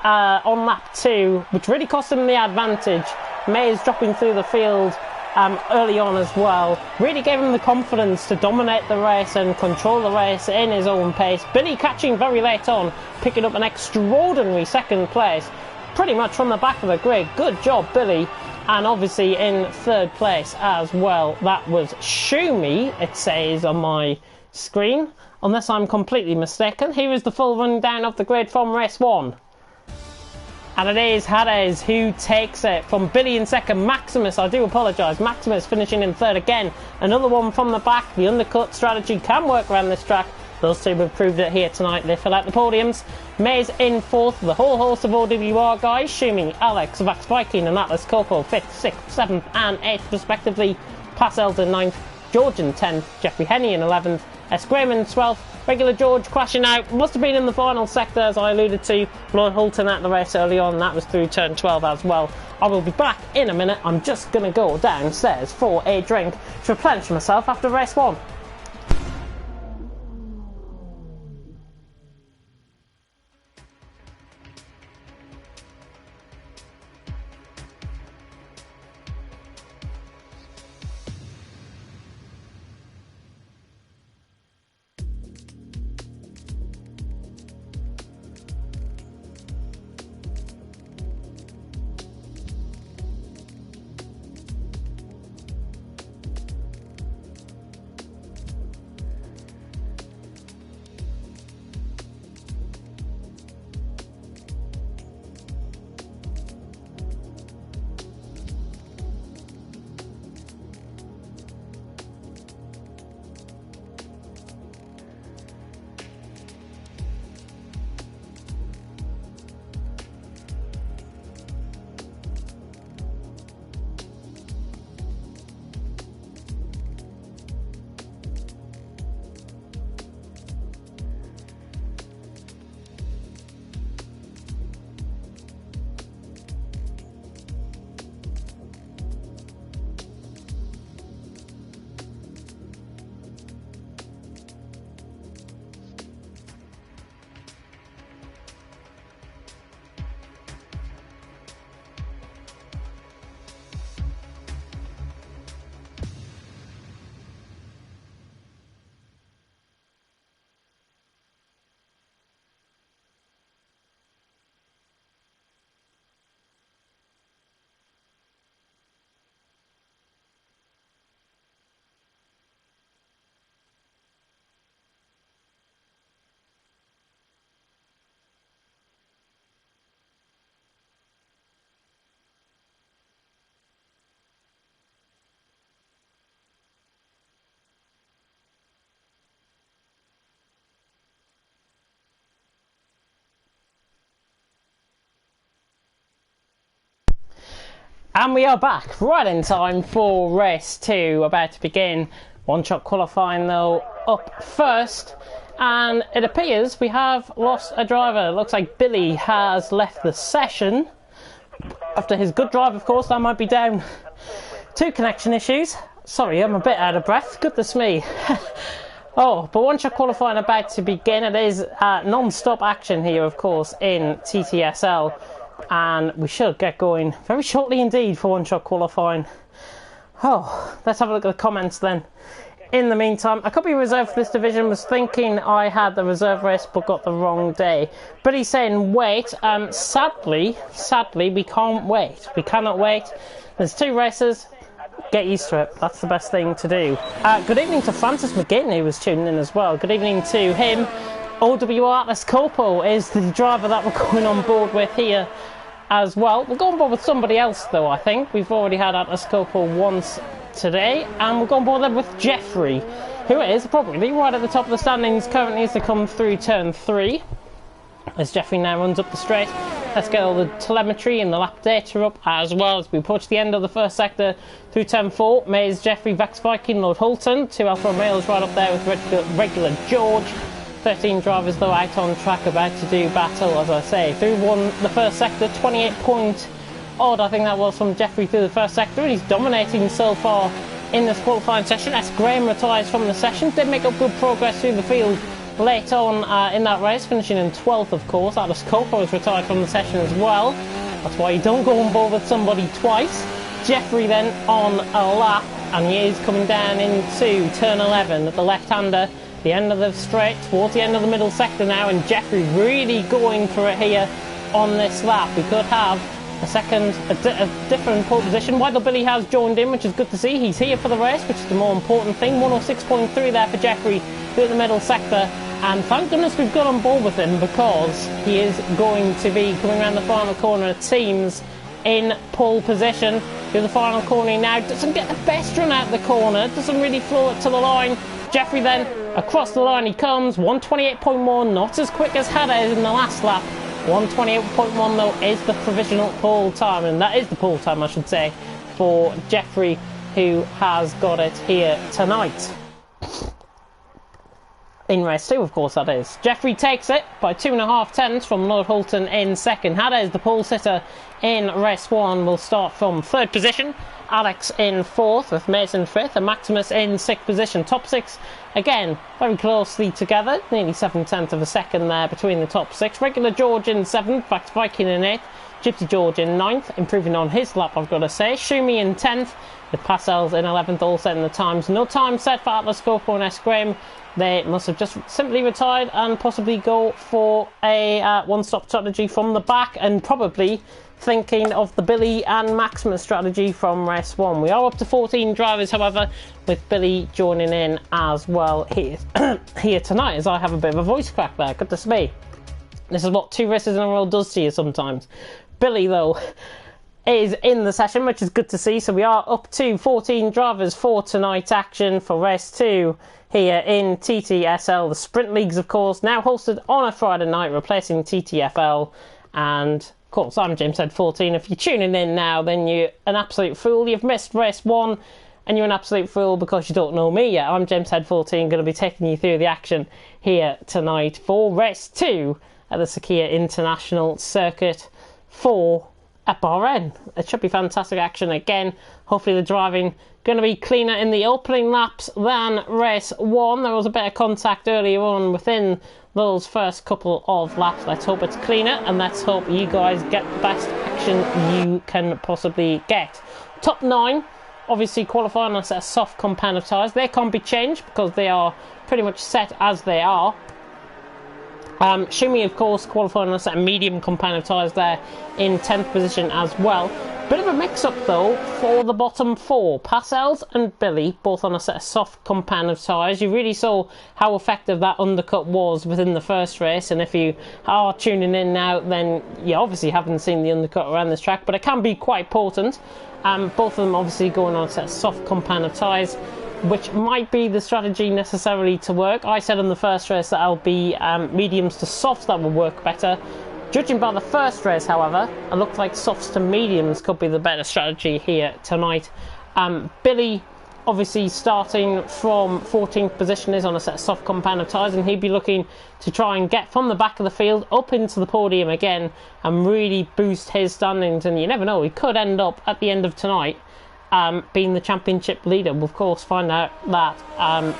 on lap 2. Which really cost him the advantage. Mays dropping through the field early on as well. Really gave him the confidence to dominate the race and control the race in his own pace. Billy catching very late on, picking up an extraordinary second place, pretty much from the back of the grid. Good job, Billy. And obviously in third place as well, that was Schumi, it says on my screen, unless I'm completely mistaken. Here is the full rundown of the grid from race 1. And it is Hades who takes it from Billy in second. Maximus, I do apologise, Maximus finishing in third again. Another one from the back. The undercut strategy can work around this track. Those two have proved it here tonight. They fill out the podiums. Mays in fourth. The whole host of OWR guys. Schumi, Alex, Vax Viking and Atlas Copel 5th, 6th, 7th and 8th respectively. Passelt in 9th. George in 10th. Jeffrey Henney in 11th. S. Graham in 12th. Regular George crashing out. Must have been in the final sector, as I alluded to. Lord Hulton at the race early on. That was through turn 12 as well. I will be back in a minute. I'm just going to go downstairs for a drink to replenish myself after race 1. And we are back right in time for race 2, about to begin. One-shot qualifying though up first, and it appears we have lost a driver. It looks like Billy has left the session after his good drive, of course. That might be down to connection issues. Sorry, I'm a bit out of breath, goodness me. Oh, but one-shot qualifying about to begin. It is non-stop action here, of course, in TTSL. And we should get going very shortly indeed for one-shot qualifying. Oh, let's have a look at the comments then. In the meantime, I could be reserved for this division. Was thinking I had the reserve race but got the wrong day. But he's saying wait. Sadly, we can't wait. We cannot wait. There's 2 races. Get used to it. That's the best thing to do. Good evening to Francis McGinn, who was tuning in as well. Good evening to him. OWR Atlas Corpo is the driver that we're going on board with here as well. We'll go on board with somebody else though, I think. We've already had Atlas Corpo once today, and we'll go on board then with Jeffrey, who is probably right at the top of the standings currently as they come through turn 3. As Jeffrey now runs up the straight, let's get all the telemetry and the lap data up as well as we approach the end of the first sector through turn 4. Mays, Jeffrey, Vex Viking, Lord Hulton, 2 Alpha Romeos right up there with regular George. 13 drivers though out on track about to do battle, as I say. Through the first sector, 28 point odd I think that was from Jeffrey through the first sector, and he's dominating so far in this qualifying session. S. Graham retires from the session, did make up good progress through the field late on in that race, finishing in 12th of course. Atlas Corpo has retired from the session as well. That's why you don't go on board with somebody twice. Jeffrey then on a lap, and he is coming down into turn 11 at the left-hander. The end of the straight, towards the end of the middle sector now, and Jeffrey really going for it here on this lap. We could have a different pole position. While Billy has joined in, which is good to see. He's here for the race, which is the more important thing. 106.3 there for Jeffrey through the middle sector, and thank goodness we've got on board with him, because he is going to be coming around the final corner, it seems, in pole position. Through the final corner now, doesn't get the best run out the corner, doesn't really flow it to the line. Jeffrey then, across the line he comes, 128.1, not as quick as had it in the last lap. 128.1 though is the provisional pole time, and that is the pole time I should say, for Jeffrey, who has got it here tonight. In race 2, of course, that is. Jeffrey takes it by 2.5 tenths from Lord Hulton in second. Hades, the pole sitter in race 1, will start from 3rd position. Alex in 4th with Mason 5th and Maximus in 6th position. Top 6, again, very closely together. Nearly 7/10 of a second there between the top 6. Regular George in 7th, back to Viking in 8th. Gypsy George in 9th, improving on his lap, I've got to say. Shumi in 10th, with Parcells in 11th, all setting the times. No time set for Atlas Copo and S. Graham. They must have just simply retired and possibly go for a one-stop strategy from the back, and probably thinking of the Billy and Maximus strategy from race 1. We are up to 14 drivers, however, with Billy joining in as well here tonight, as I have a bit of a voice crack there. Good to see. This is what 2 races in a row does to you sometimes. Billy, though, is in the session, which is good to see. So we are up to 14 drivers for tonight's action for race 2 here in TTSL. The Sprint Leagues, of course, now hosted on a Friday night, replacing TTFL. And, of course, I'm James Head 14. If you're tuning in now, then you're an absolute fool. You've missed race 1, and you're an absolute fool because you don't know me yet. I'm James Head 14, going to be taking you through the action here tonight for race 2 at the Sakhir International Circuit 4 at Bahrain. It should be fantastic action again. Hopefully the driving going to be cleaner in the opening laps than race 1. There was a bit of contact earlier on within those first couple of laps. Let's hope it's cleaner, and let's hope you guys get the best action you can possibly get. Top 9 obviously qualifying on a set of soft compound of tyres. They can't be changed because they are pretty much set as they are. Shumi, of course, qualifying on a set of medium compound of tyres there in 10th position as well. Bit of a mix-up, though, for the bottom 4. Parcells and Billy, both on a set of soft compound of tyres. You really saw how effective that undercut was within the first race, and if you are tuning in now, then you obviously haven't seen the undercut around this track, but it can be quite potent. Both of them obviously going on a set of soft compound of tyres, which might be the strategy necessarily to work. I said in the first race that I'll be mediums to softs that will work better. Judging by the first race, however, it looked like softs to mediums could be the better strategy here tonight. Billy, obviously starting from 14th position, is on a set of soft compound of tyres, and he'd be looking to try and get from the back of the field up into the podium again and really boost his standings. And you never know, he could end up at the end of tonight being the championship leader. We'll of course find out that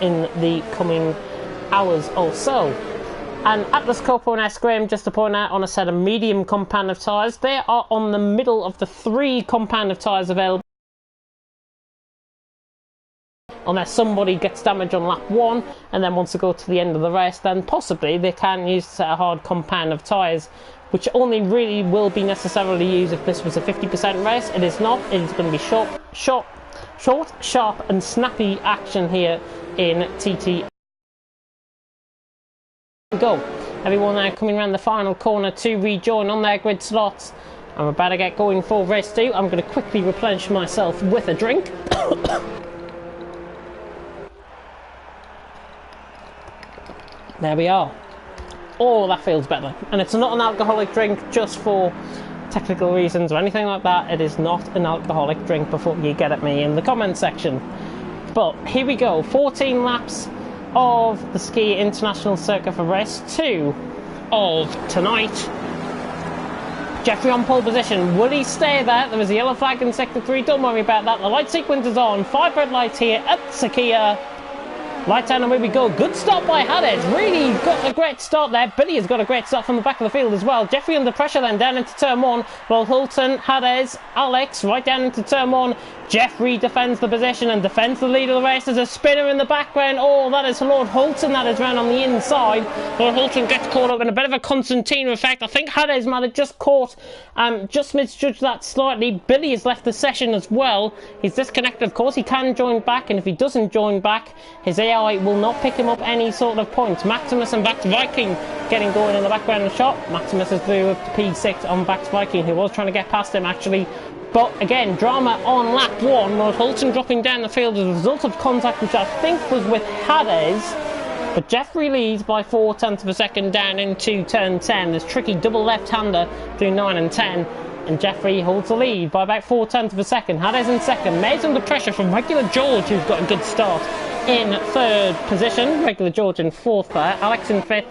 in the coming hours or so. And Atlas Copo and S. Graham, just to point out, on a set of medium compound of tyres. They are on the middle of the 3 compound of tyres available. Unless somebody gets damage on lap 1 and then wants to go to the end of the race, then possibly they can use a set of hard compound of tyres, which only really will be necessarily used if this was a 50% race. It is not. It is going to be short, sharp and snappy action here in TT. Go. Everyone now coming around the final corner to rejoin on their grid slots. I'm about to get going for race 2. I'm going to quickly replenish myself with a drink. There we are. Oh, that feels better. And it's not an alcoholic drink just for technical reasons or anything like that. It is not an alcoholic drink, before you get at me in the comment section. But here we go. 14 laps of the Ski International Circuit for race 2 of tonight. Jeffrey on pole position. Will he stay there? There was a yellow flag in sector 3. Don't worry about that. The light sequence is on. 5 red lights here at Sakhir. Light down and away we go. Good start by Hades. Really got a great start there. Billy has got a great start from the back of the field as well. Jeffrey under pressure then down into turn 1. Well, Hulton, Hades, Alex right down into turn 1. Jeffrey defends the position and defends the lead of the race. There's a spinner in the background. Oh, that is Lord Hulton. That is round on the inside. Lord Hulton gets caught up in a bit of a Constantino effect. I think Hades might have just caught, just misjudged that slightly. Billy has left the session as well. He's disconnected, of course. He can join back, and if he doesn't join back, his AI will not pick him up any sort of points. Maximus and Back to Viking getting going in the background of the shot. Maximus is through up to P6 on Back to Viking, who was trying to get past him actually. But again, drama on lap 1. Lord Hulton dropping down the field as a result of contact, which I think was with Hades. But Jeffrey leads by 4/10 of a second down into turn 10. There's tricky double left-hander through 9 and 10. And Jeffrey holds the lead by about 4/10 of a second. Hades in second. Mays under pressure from regular George, who's got a good start. in third position, regular George in fourth there, Alex in fifth,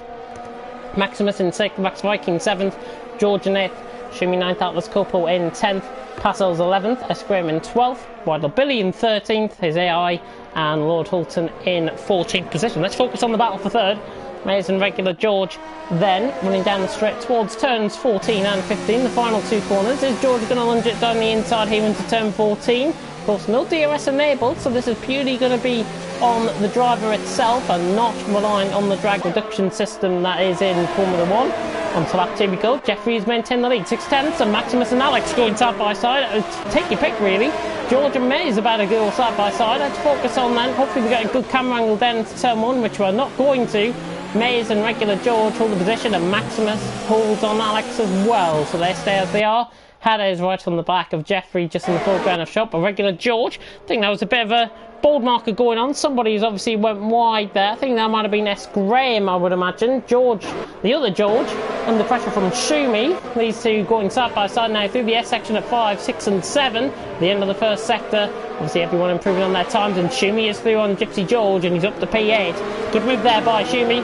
Maximus in sixth, Max Viking seventh, George in eighth, Shumi ninth, Atlas Corpo in 10th, Passel's 11th, Escrim in 12th, Widle Billy in 13th, his AI, and Lord Hulton in 14th position. Let's focus on the battle for third. Mays and regular George then running down the straight towards turns 14 and 15, the final two corners. Is George going to lunge it down the inside here into turn 14? Of course, no DRS enabled, so this is purely going to be on the driver itself and not reliant on the drag reduction system that is in Formula 1. Onto lap 2 we go. Jeffrey is maintaining the lead, 6/10, and Maximus and Alex going side by side. Take your pick, really. George and Mays about to go side by side. Let's focus on that. Hopefully we get a good camera angle down into turn 1, which we're not going to. Mays and regular George hold the position, and Maximus holds on Alex as well, so they stay as they are. Hada is right on the back of Jeffrey, just in the foreground of shot, but regular George, I think that was a bit of a bold marker going on. Somebody who's obviously went wide there. I think that might have been S. Graham, I would imagine. George, the other George, under pressure from Shumi. These two going side by side now through the S section at 5, 6 and 7. The end of the first sector. Obviously everyone improving on their times, and Shumi is through on Gypsy George, and he's up to P8. Good move there by Shumi.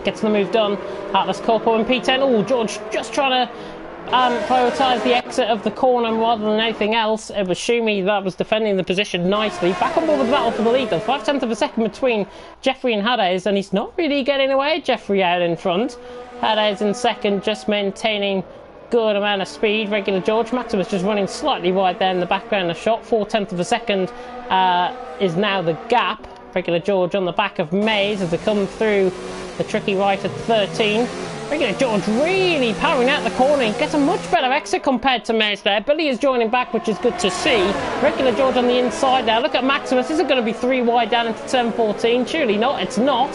Gets the move done. Atlas Corpo and P10. Oh, George just trying to prioritise the exit of the corner rather than anything else. It was Shumi that was defending the position nicely. Back on board with the battle for the lead though. 5/10 of a second between Jeffrey and Hades, and he's not really getting away. Jeffrey out in front. Hades in second, just maintaining good amount of speed. Regular George. Maximus just running slightly wide there in the background of shot. 4/10 of a second is now the gap. Regular George on the back of Mays as they come through the tricky right at 13. Regular George really powering out the corner. He gets a much better exit compared to Mays there. Billy is joining back, which is good to see. Regular George on the inside now. Look at Maximus. Is it going to be 3 wide down into turn 14? Surely not. It's not.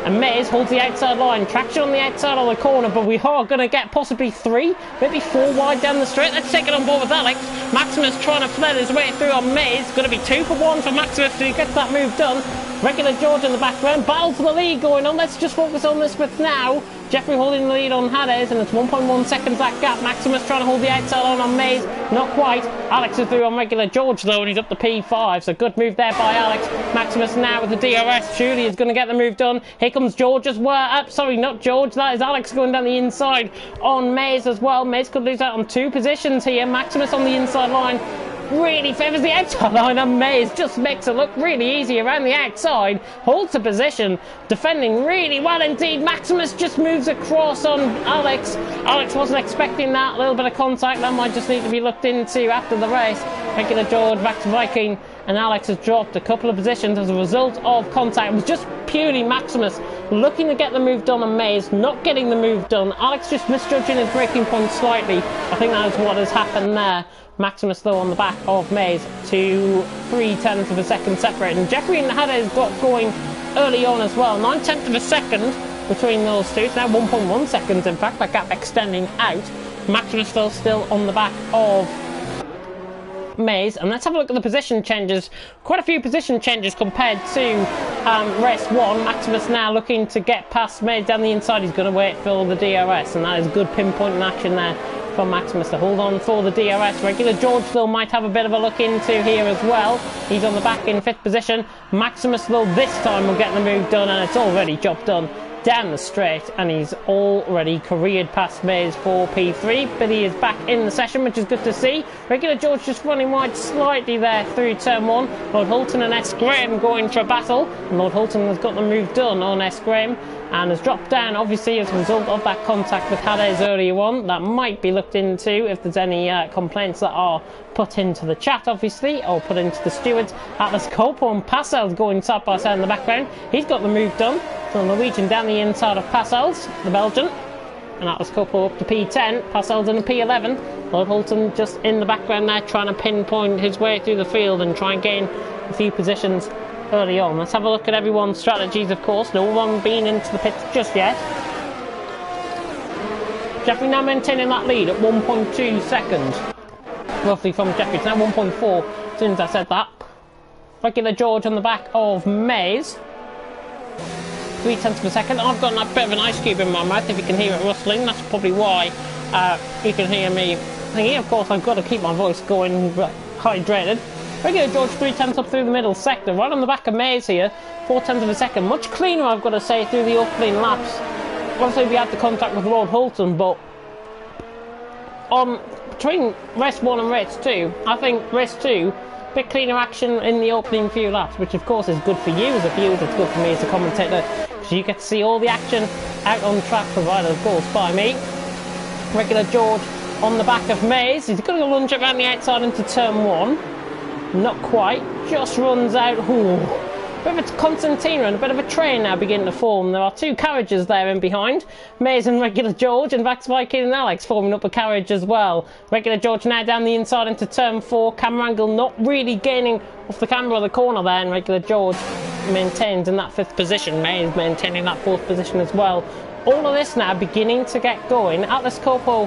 And Mays holds the outside line. Traction on the outside of the corner, but we are going to get possibly 3, maybe 4 wide down the straight. Let's take it on board with Alex. Maximus trying to fled his way through on Mays. Going to be 2 for 1 for Maximus to get that move done. Regular George in the background. Battle for the lead going on. Let's just focus on this with now. Jeffrey holding the lead on Hades, and it's 1.1 seconds that gap. Maximus trying to hold the outside line on Mays. Not quite. Alex is through on regular George though, and he's up to P5. So good move there by Alex. Maximus now with the DRS. Surely is going to get the move done. Here comes George as well. Sorry, not George. That is Alex going down the inside on Mays as well. Mays could lose out on 2 positions here. Maximus on the inside line really favours the outside line, and Mays just makes it look really easy around the outside, holds the position, defending really well indeed. Maximus just moves across on Alex. Alex wasn't expecting that. A little bit of contact that might just need to be looked into after the race. Regular George, Max Viking, and Alex has dropped a couple of positions as a result of contact. It was just purely Maximus looking to get the move done on Mays, not getting the move done. Alex just misjudging his braking point slightly. I think that is what has happened there. Maximus though on the back of Mays to 3/10 of a second separated. And Jeffrey and Hades got going early on as well. 9/10 of a second between those two. It's now 1.1 seconds in fact, that gap extending out. Maximus though still on the back of Mays. And let's have a look at the position changes. Quite a few position changes compared to race 1. Maximus now looking to get past Mays down the inside. He's going to wait for the DRS, and that is good pinpointing action there from Maximus to hold on for the DRS. Regular George though might have a bit of a look into here as well. He's on the back in 5th position. Maximus though this time will get the move done, and it's already job done down the straight, and he's already careered past Mays for P3. Billy is back in the session, which is good to see. Regular George just running wide slightly there through turn 1. Lord Hulton and S. Graham going for a battle, and Lord Hulton has got the move done on S. Graham and has dropped down obviously as a result of that contact with Hades earlier on. That might be looked into if there's any complaints that are put into the chat obviously, or put into the stewards. Atlas Corpo and Passel's going side by side in the background. He's got the move done. So Norwegian down the inside of Passel's, the Belgian, and Atlas Corpo up to P10, Passel's in the P11. Lord Hulton just in the background there trying to pinpoint his way through the field and try and gain a few positions early on. Let's have a look at everyone's strategies, of course. No one been into the pits just yet. Jeffrey now maintaining that lead at 1.2 seconds. Roughly from Jeffrey. It's now 1.4 as soon as I said that. Regular George on the back of Mays. 3/10 of a second. I've got a bit of an ice cube in my mouth if you can hear it rustling. That's probably why you can hear me thinking. Of course, I've got to keep my voice going hydrated. Regular George 3/10 up through the middle sector, right on the back of Mays here, 4/10 of a second. Much cleaner, I've got to say, through the opening laps. Obviously, we had the contact with Lord Hulton, but between race 1 and race 2, I think race 2, bit cleaner action in the opening few laps, which of course is good for you as a viewer, it's good for me as a commentator, because you get to see all the action out on track, provided of course by me. Regular George on the back of Mays, he's going to lunge around the outside into turn 1, not quite, just runs out. Ooh. Bit of a concertina and a bit of a train now beginning to form. There are 2 carriages there in behind. Mays and Regular George, and Vax Viking and Alex forming up a carriage as well. Regular George now down the inside into turn 4. Camera angle not really gaining off the camera of the corner there, and Regular George maintains in that 5th position. Mays maintaining that 4th position as well. All of this now beginning to get going. Atlas Corpo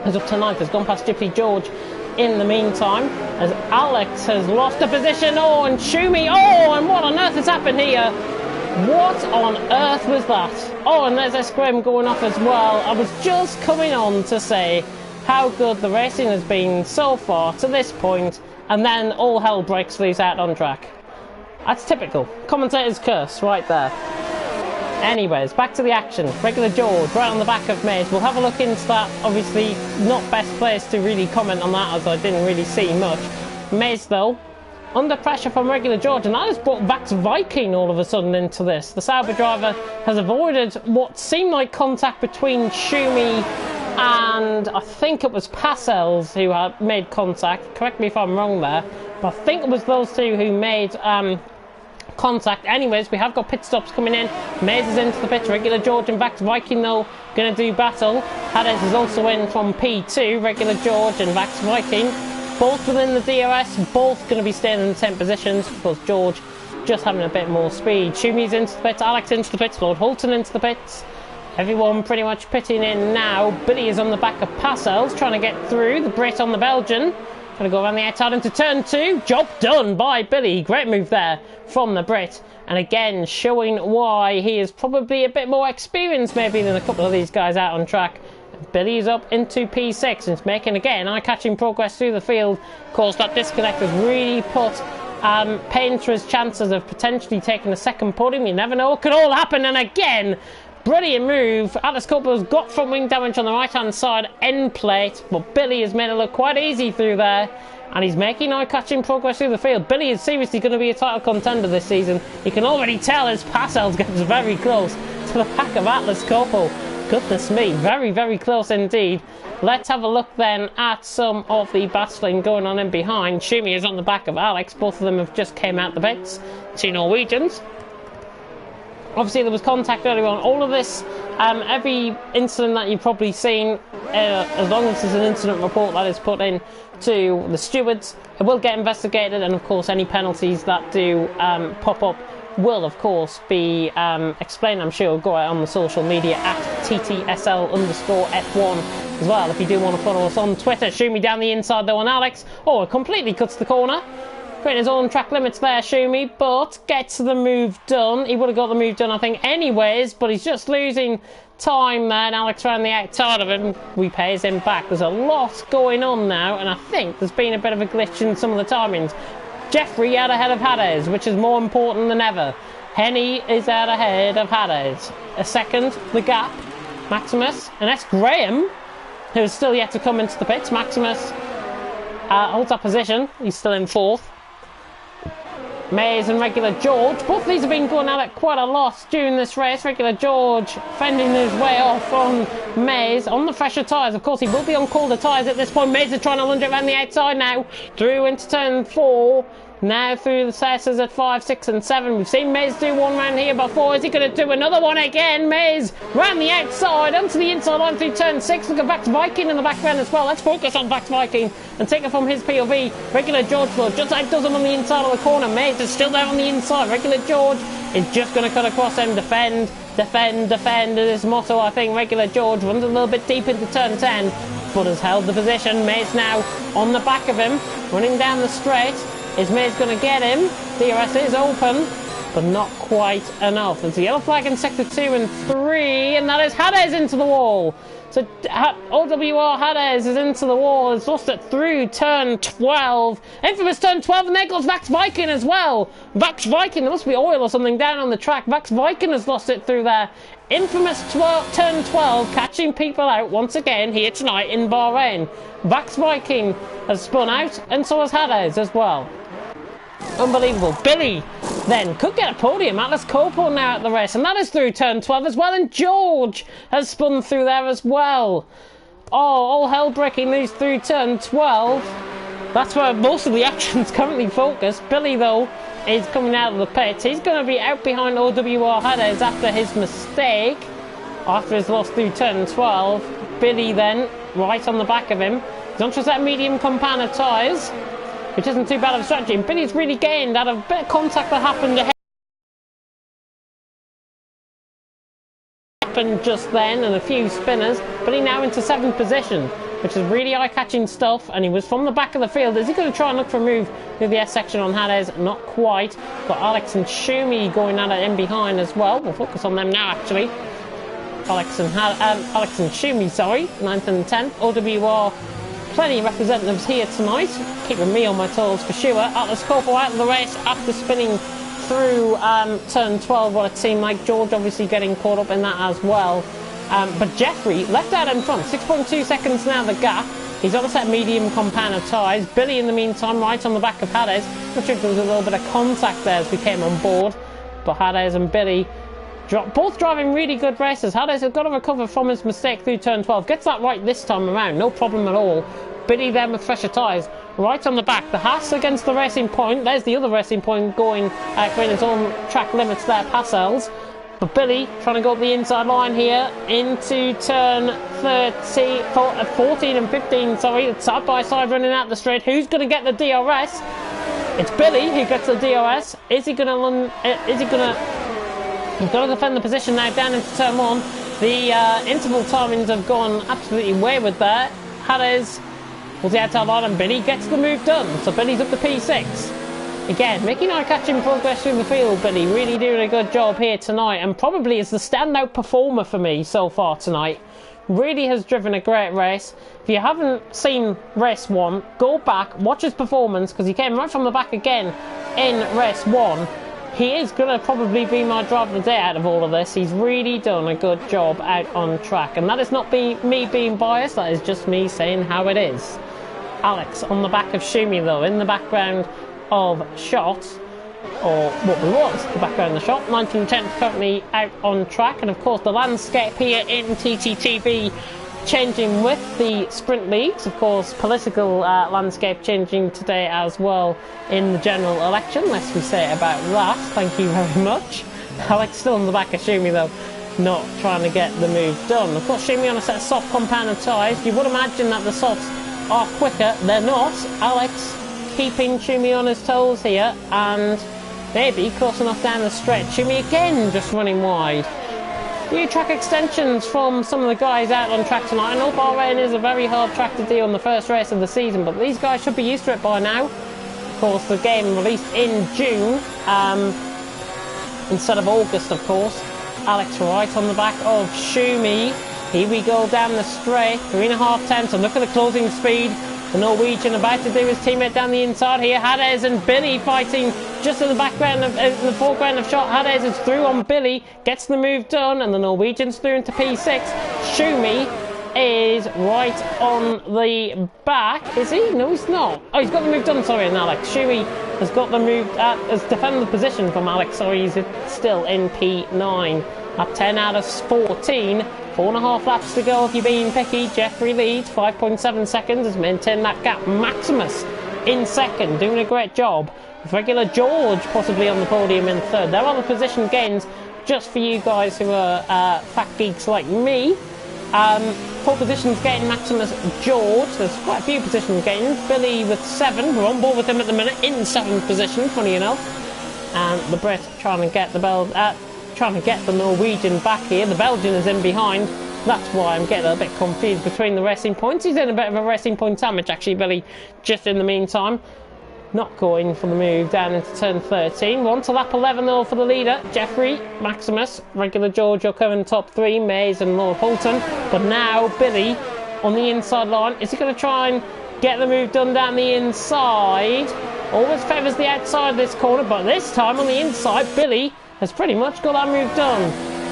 is up to 9th, has gone past Gypsy George in the meantime, as Alex has lost a position. Oh, and Shumi, oh, and what on earth has happened here? What on earth was that? Oh, and there's a scrim going off as well. I was just coming on to say how good the racing has been so far to this point, and then all hell breaks loose out on track. That's typical. Commentator's curse right there. Anyways, back to the action. Regular George right on the back of Mays. We'll have a look into that. Obviously, not best place to really comment on that, as I didn't really see much. Mays, though, under pressure from Regular George, and that has brought Vax Viking all of a sudden into this. The Sauber driver has avoided what seemed like contact between Shumi and I think it was Passels who had made contact. Correct me if I'm wrong there, but I think it was those 2 who made contact. Anyways, we have got pit stops coming in. Mays is into the pits. Regular George and Vax Viking, though, going to do battle. Hades is also in from P2. Regular George and Vax Viking, both within the DRS, both going to be staying in the 10 positions. Of course, George just having a bit more speed. Shumi's into the pits, Alex into the pits, Lord Hulton into the pits. Everyone pretty much pitting in now. Billy is on the back of Passels, trying to get through. The Brit on the Belgian. Going to go around the outside into turn 2. Job done by Billy. Great move there from the Brit. And again, showing why he is probably a bit more experienced maybe than a couple of these guys out on track. Billy's up into P6 and it's making, again, eye-catching progress through the field. Of course, that disconnect has really put pain to his chances of potentially taking a second podium. You never know. It could all happen. And again, brilliant move. Atlas Corpo's got front wing damage on the right-hand side end plate, but Billy has made it look quite easy through there, and he's making eye-catching progress through the field. Billy is seriously going to be a title contender this season. You can already tell as Passels gets very close to the back of Atlas Corpo. Goodness me, very, very close indeed. Let's have a look then at some of the battling going on in behind. Shumi is on the back of Alex. Both of them have just came out the pits. 2 Norwegians. Obviously, there was contact earlier on. All of this, every incident that you've probably seen, as long as there's an incident report that is put in to the stewards, it will get investigated, and of course, any penalties that do pop up will, of course, be explained. I'm sure go out on the social media at TTSL_F1 as well. If you do want to follow us on Twitter, shoot me down the inside though on Alex. Oh, it completely cuts the corner. Creating his own track limits there, Shumi, but gets the move done. He would have got the move done, I think, anyways, but he's just losing time there, and Alex around the outside of him repays him back. There's a lot going on now, and I think there's been a bit of a glitch in some of the timings. Jeffrey out ahead of Hades, which is more important than ever. Henny is out ahead of Hades. A second, the gap. Maximus, and that's Graham, who's still yet to come into the pits. Maximus holds that position. He's still in 4th. Mays and Regular George, both of these have been going at it quite a lot during this race. Regular George fending his way off on Mays on the fresher tyres. Of course, he will be on colder tyres at this point. Mays is trying to lunge around the outside now, through into turn 4. Now through the sessions at 5, 6 and 7. We've seen Mays do one round here before. Is he going to do another one again? Mays round the outside, onto the inside line through turn 6. Look at Vax Viking in the background as well. Let's focus on Vax Viking and take it from his POV. Regular George, though, just outdoes him on the inside of the corner. Mays is still there on the inside. Regular George is just going to cut across him. Defend, defend, defend is his motto, I think. Regular George runs a little bit deep into turn 10, but has held the position. Mays now on the back of him, running down the straight. Is Mays going to get him? DRS is open, but not quite enough. There's a yellow flag in sector 2 and 3, and that is Hades into the wall. So OWR Hades is into the wall, has lost it through turn 12. Infamous turn 12, and there goes Vax Viking as well. Vax Viking, there must be oil or something down on the track. Vax Viking has lost it through there. Infamous turn 12, catching people out once again here tonight in Bahrain. Vax Viking has spun out, and so has Hades as well. Unbelievable. Billy then could get a podium. Atlas Copel now at the race, and that is through turn 12 as well, and George has spun through there as well. Oh, all hell breaking loose through turn 12. That's where most of the action's currently focused. Billy, though, is coming out of the pits. He's going to be out behind OWR Hades after his mistake, after his loss through turn 12. Billy then, right on the back of him. He's on to that medium compound of tyres, which isn't too bad of a strategy. And Billy's really gained out of a bit of contact that happened just then, and a few spinners. Billy now into 7th position, which is really eye-catching stuff, and he was from the back of the field. Is he going to try and look for a move through the S section on Hades? Not quite. Got Alex and Shumi going at it in behind as well. We'll focus on them now, actually. Alex and Shumi, sorry, 9th and 10th. OWR, plenty of representatives here tonight, keeping me on my toes for sure. Atlas Corpo out of the race after spinning through turn 12, what it seemed like. George obviously getting caught up in that as well. But Jeffrey left out in front, 6.2 seconds now the gap. He's on a set medium compound of tyres. Billy in the meantime right on the back of Hades. Not sure if there was a little bit of contact there as we came on board, but Hades and Billy both driving really good races. Hades has got to recover from his mistake through turn 12. Gets that right this time around, no problem at all. Billy then with fresher tyres, right on the back. The Haas against the Racing Point. There's the other Racing Point going creating its own track limits there, Passels. But Billy trying to go up the inside line here into turn 14 and 15, sorry. Side by side running out the straight. Who's going to get the DRS? It's Billy who gets the DRS. Is he going to... He's got to defend the position now down into turn 1. The interval timings have gone absolutely wayward there. Hades was the outside line, and Billy gets the move done. So Billy's up to P6. Again, making eye-catching progress through the field. Billy really doing a good job here tonight, and probably is the standout performer for me so far tonight. Really has driven a great race. If you haven't seen race 1, go back, watch his performance, because he came right from the back again in race 1. He is going to probably be my driver of the day out of all of this. He's really done a good job out on track. And that is not me being biased, that is just me saying how it is. Alex on the back of Shumi, though, in the background of Shot, or what was the background of the Shot. 9th and 10th currently out on track. And of course the landscape here in TTTV changing with the sprint leagues. Of course, political landscape changing today as well in the general election, lest we say about that. Thank you very much. Alex still on the back of Shumi, though, not trying to get the move done. Of course, Shumi on a set of soft compound tyres. You would imagine that the softs are quicker. They're not. Alex keeping Shumi on his toes here, and maybe close enough down the stretch. Shumi again just running wide. New track extensions from some of the guys out on track tonight. I know Bahrain is a very hard track to do on the first race of the season, but these guys should be used to it by now. Of course, the game released in June instead of August, of course. Alex right on the back of Shumi. Here we go down the straight, 3.5 tenths, and look at the closing speed. The Norwegian about to do his teammate down the inside here. Hades and Billy fighting just in the background of the foreground of Shot. Hades is through on Billy, gets the move done, and the Norwegian's through into P6. Shumi is right on the back. Is he? No, he's not. Oh, he's got the move done, sorry, and Alex. Shumi has got the move, has defended the position from Alex, sorry, he's still in P9. Up 10 out of 14. 4.5 laps to go if you're being picky. Jeffrey leads, 5.7 seconds, has maintained that gap. Maximus in second, doing a great job. With regular George possibly on the podium in third. There are the position gains just for you guys who are fat geeks like me. 4 positions gain Maximus George. There's quite a few position gains. Billy with 7. We're on board with him at the minute in 7th position, funny enough. And the Brit trying to get the Norwegian back here. The Belgian is in behind. That's why I'm getting a bit confused between the Racing Points. He's in a bit of a Racing Point sandwich, actually, Billy, just in the meantime. not going for the move down into turn 13. We're on to lap 11 though for the leader. Jeffrey, Maximus, Regular George are covering top 3, Mays and Lord Holton. But now Billy on the inside line. Is he going to try and get the move done down the inside? Always favours the outside of this corner, but this time on the inside, Billy has pretty much got that move done.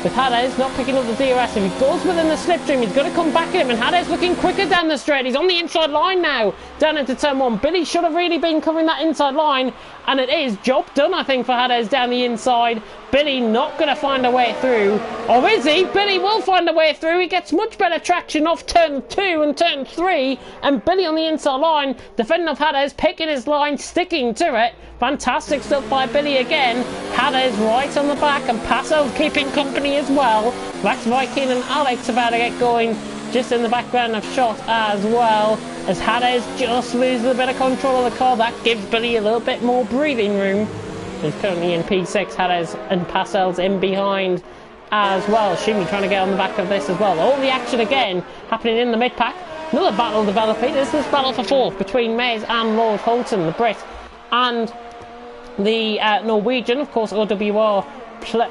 With Hades not picking up the DRS, if he goes within the slipstream, he's going to come back at him, and Hades looking quicker down the straight. He's on the inside line now, down into turn 1. Billy should have really been covering that inside line, and it is job done, I think, for Hades down the inside. Billy not going to find a way through, or is he? Billy will find a way through. He gets much better traction off turn 2 and turn 3, and Billy on the inside line, defending off Hades, picking his line, sticking to it. Fantastic stuff by Billy again. Hades right on the back, and Passo's keeping company as well. Max Viking and Alex about to get going just in the background of shot as well, as Hades just loses a bit of control of the car. That gives Billy a little bit more breathing room. He's currently in P6, Hades and Passel's in behind as well. Shumi trying to get on the back of this as well. All the action again happening in the mid-pack. Another battle developing. This is battle for 4th between Mays and Lord Holton, the Brit, and the Norwegian. Of course, OWR,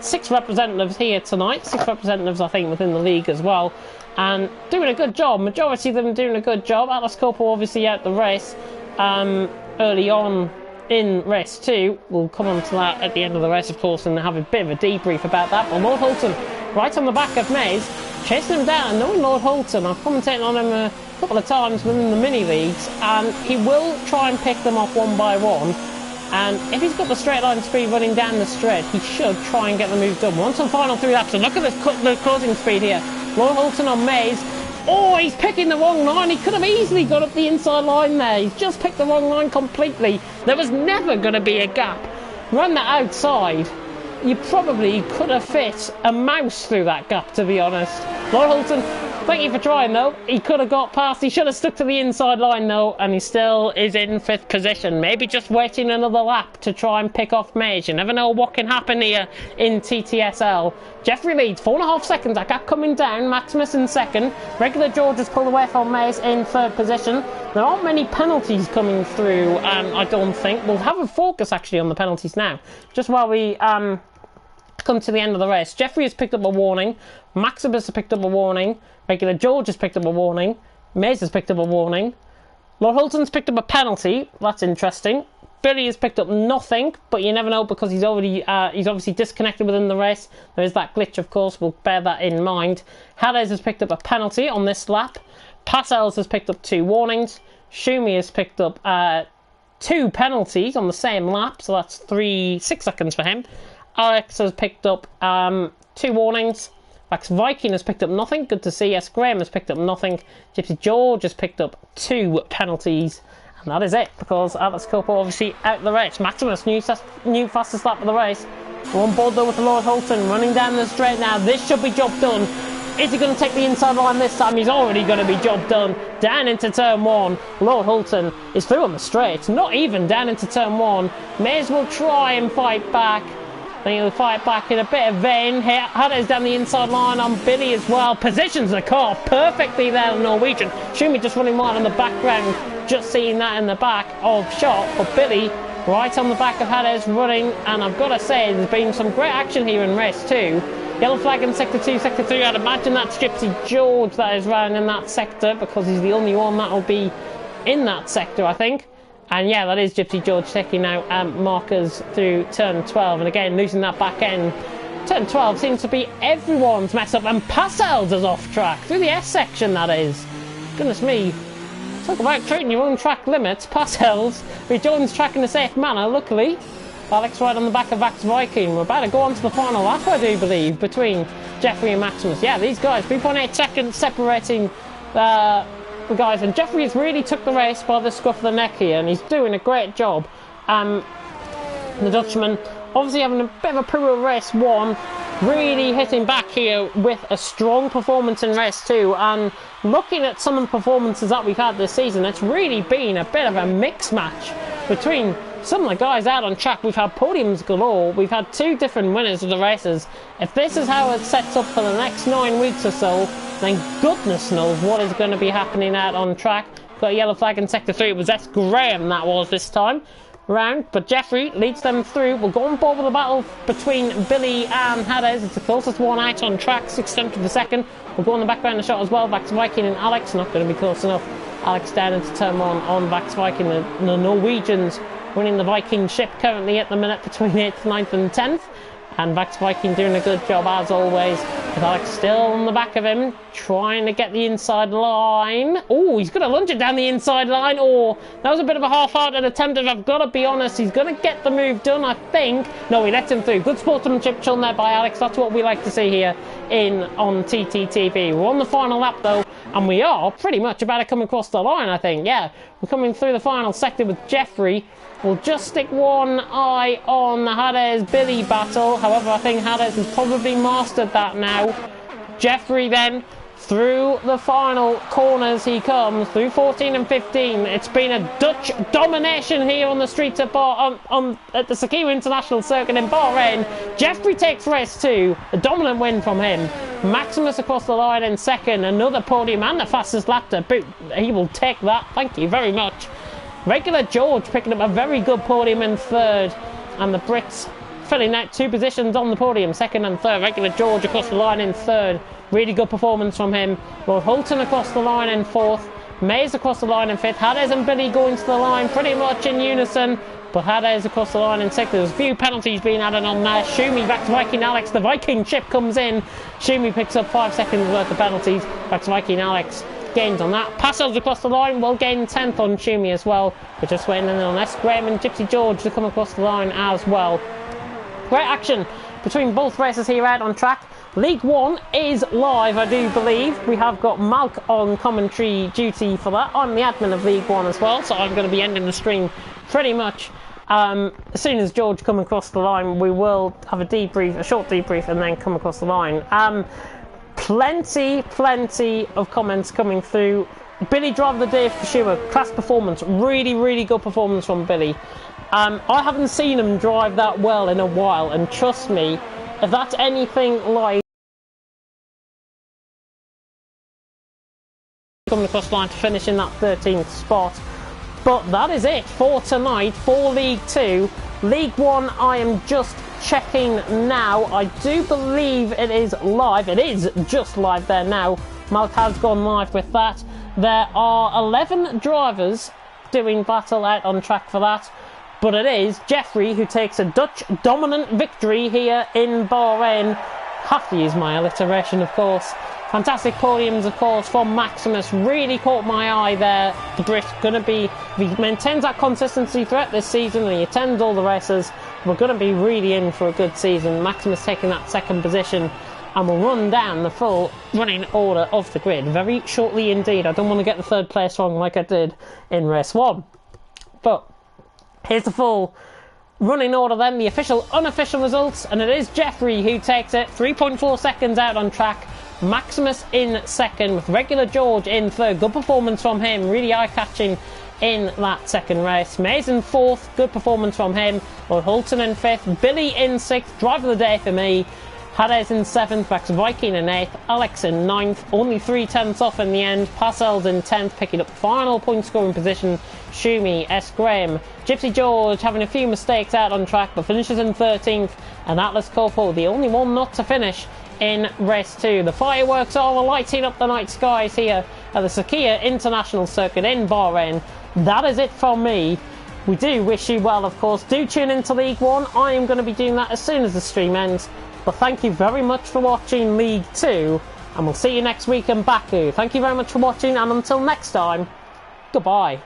6 representatives here tonight. 6 representatives, I think, within the league as well. And doing a good job. Majority of them doing a good job. Atlas Corpo obviously out the race early on in race 2. We'll come on to that at the end of the race, of course, and have a bit of a debrief about that. But Lord Holton, right on the back of Mays, chasing him down. Knowing Lord Holton, I've commentated on him a couple of times within the mini-leagues, and he will try and pick them off one by one. And if he's got the straight line speed running down the straight, he should try and get the move done. Once on final 3 laps, and look at the closing speed here. Lord Holton on Mays. Oh, he's picking the wrong line. He could have easily got up the inside line there. He's just picked the wrong line completely. There was never going to be a gap. Run that outside. You probably could have fit a mouse through that gap, to be honest. Lord Holton, thank you for trying, though. He could have got past. He should have stuck to the inside line, though, and he still is in 5th position. Maybe just waiting another lap to try and pick off Mays. You never know what can happen here in TTSL. Jeffrey leads 4.5 seconds. That gap coming down. Maximus in 2nd. Regular George has pulled away from Mays in 3rd position. There aren't many penalties coming through, I don't think. We'll have a focus, actually, on the penalties now. Just while we come to the end of the race. Jeffrey has picked up a warning. Maximus has picked up a warning. Regular George has picked up a warning. Mays has picked up a warning. Lord Holton's picked up a penalty. That's interesting. Billy has picked up nothing, but you never know because he's obviously disconnected within the race. There is that glitch, of course. We'll bear that in mind. Hades has picked up a penalty on this lap. Passels has picked up 2 warnings. Shumi has picked up 2 penalties on the same lap, so that's 6 seconds for him. Alex has picked up 2 warnings. Max Viking has picked up nothing. Good to see. S. Graham has picked up nothing. Gypsy George has picked up 2 penalties. And that is it, because Atlas Corpo obviously out the race. Maximus, new fastest lap of the race. We're on board though with Lord Holton running down the straight now. This should be job done. Is he going to take the inside line this time? He's already going to be job done. Down into turn 1. Lord Holton is through on the straight. Not even down into turn 1. May as well try and fight back. Then he'll fight back in a bit of vain. Hades down the inside line on Billy as well. Positions the car perfectly there, the Norwegian. Shumi just running wide in the background. Just seeing that in the back of shot. But Billy right on the back of Hades running. And I've got to say, there's been some great action here in race 2. Yellow flag in sector 2, sector 3. I'd imagine that's Gypsy George that is running in that sector, because he's the only one that will be in that sector, I think. And yeah, that is Gypsy George taking out markers through turn 12. And again, losing that back end. Turn 12 seems to be everyone's mess up. And Passels is off track. Through the S section, that is. Goodness me. Talk about treating your own track limits. Passels rejoins track in a safe manner, luckily. Alex right on the back of Vax Viking. We're about to go on to the final lap, I do believe, between Jeffrey and Maximus. Yeah, these guys, 3.8 seconds separating the guys, and Jeffrey has really took the race by the scruff of the neck here, and he's doing a great job. The Dutchman obviously having a bit of a poor race 1, really hitting back here with a strong performance in race 2, and looking at some of the performances that we've had this season, it's really been a bit of a mixed match between some of the guys out on track. We've had podiums galore, we've had 2 different winners of the races. If this is how it sets up for the next 9 weeks or so, then goodness knows what is going to be happening out on track. Got a yellow flag in sector 3. It was S. Graham that was this time. round, but Jeffrey leads them through. We'll go on board with the battle between Billy and Hades. It's the closest one out on track, 6th of the second. We'll go on the background the shot as well. Vax Viking and Alex, not going to be close enough. Alex down into turn 1 on Vax Viking. The Norwegians winning the Viking ship currently at the minute between 8th, 9th and 10th. And Vax Viking doing a good job as always, with Alex still on the back of him, trying to get the inside line. Oh, he's going to lunge it down the inside line. Oh, that was a bit of a half-hearted attempt, if I've got to be honest. He's going to get the move done, I think. No, he lets him through. Good sportsmanship shown there by Alex. That's what we like to see here on TTTV. We're on the final lap though, and we are pretty much about to come across the line, I think. Yeah, we're coming through the final sector with Jeffrey. We'll just stick one eye on the Hades-Billy battle. However, I think Hades has probably mastered that now. Jeffrey then, through the final corners he comes, through 14 and 15. It's been a Dutch domination here on the streets of at the Sakira International Circuit in Bahrain. Jeffrey takes race 2, a dominant win from him. Maximus across the line in 2nd, another podium and the fastest lap to boot. He will take that, thank you very much. Regular George picking up a very good podium in 3rd, and the Brits filling out 2 positions on the podium, 2nd and 3rd. Regular George across the line in 3rd, really good performance from him. Lord Hulton across the line in 4th, Mays across the line in 5th, Hades and Billy going to the line pretty much in unison, but Hades across the line in 6th. There's a few penalties being added on there. Shumi back to Viking Alex, the Viking ship comes in, Shumi picks up 5 seconds worth of penalties, back to Viking Alex. Gains on that. Passos across the line will gain 10th on Shumi as well. We're just waiting on S. Graham and Gypsy George to come across the line as well. Great action between both races here out on track. League 1 is live, I do believe. We have got Malk on commentary duty for that. I'm the admin of League 1 as well, so I'm going to be ending the stream pretty much as soon as George come across the line. We will have a short debrief, and then come across the line. Plenty of comments coming through. Billy driver of the day for sure. Class performance, really good performance from Billy. I haven't seen him drive that well in a while, and trust me, if that's anything like coming across the line to finish in that 13th spot. But that is it for tonight for League 2. League 1, I am just checking now. I do believe it is live. It is just live there now. Malk has gone live with that. There are 11 drivers doing battle out on track for that. But it is Jeffrey who takes a Dutch dominant victory here in Bahrain. Have to use my alliteration, of course. Fantastic podiums, of course, from Maximus. Really caught my eye there. The Brit going to be, if he maintains that consistency throughout this season and he attends all the races, we're going to be really in for a good season. Maximus taking that 2nd position, and we'll run down the full running order of the grid very shortly indeed. I don't want to get the 3rd place wrong like I did in race 1. But here's the full running order then, the official, unofficial results, and it is Jeffrey who takes it. 3.4 seconds out on track. Maximus in 2nd, with regular George in 3rd. Good performance from him, really eye-catching in that 2nd race. Mays in 4th, good performance from him. Lord Hulton in 5th, Billy in 6th, driver of the day for me. Hades in 7th, Vax Viking in 8th, Alex in 9th, only 3/10 off in the end. Parcells in 10th, picking up the final point scoring position. Shumi, S. Graham, Gypsy George having a few mistakes out on track, but finishes in 13th, and Atlas Corpo, the only one not to finish in race 2. The fireworks are lighting up the night skies here at the Sakira International Circuit in Bahrain. That is it from me. We do wish you well, of course. Do tune into League 1. I am going to be doing that as soon as the stream ends. But thank you very much for watching League 2, and we'll see you next week in Baku. Thank you very much for watching, and until next time, goodbye.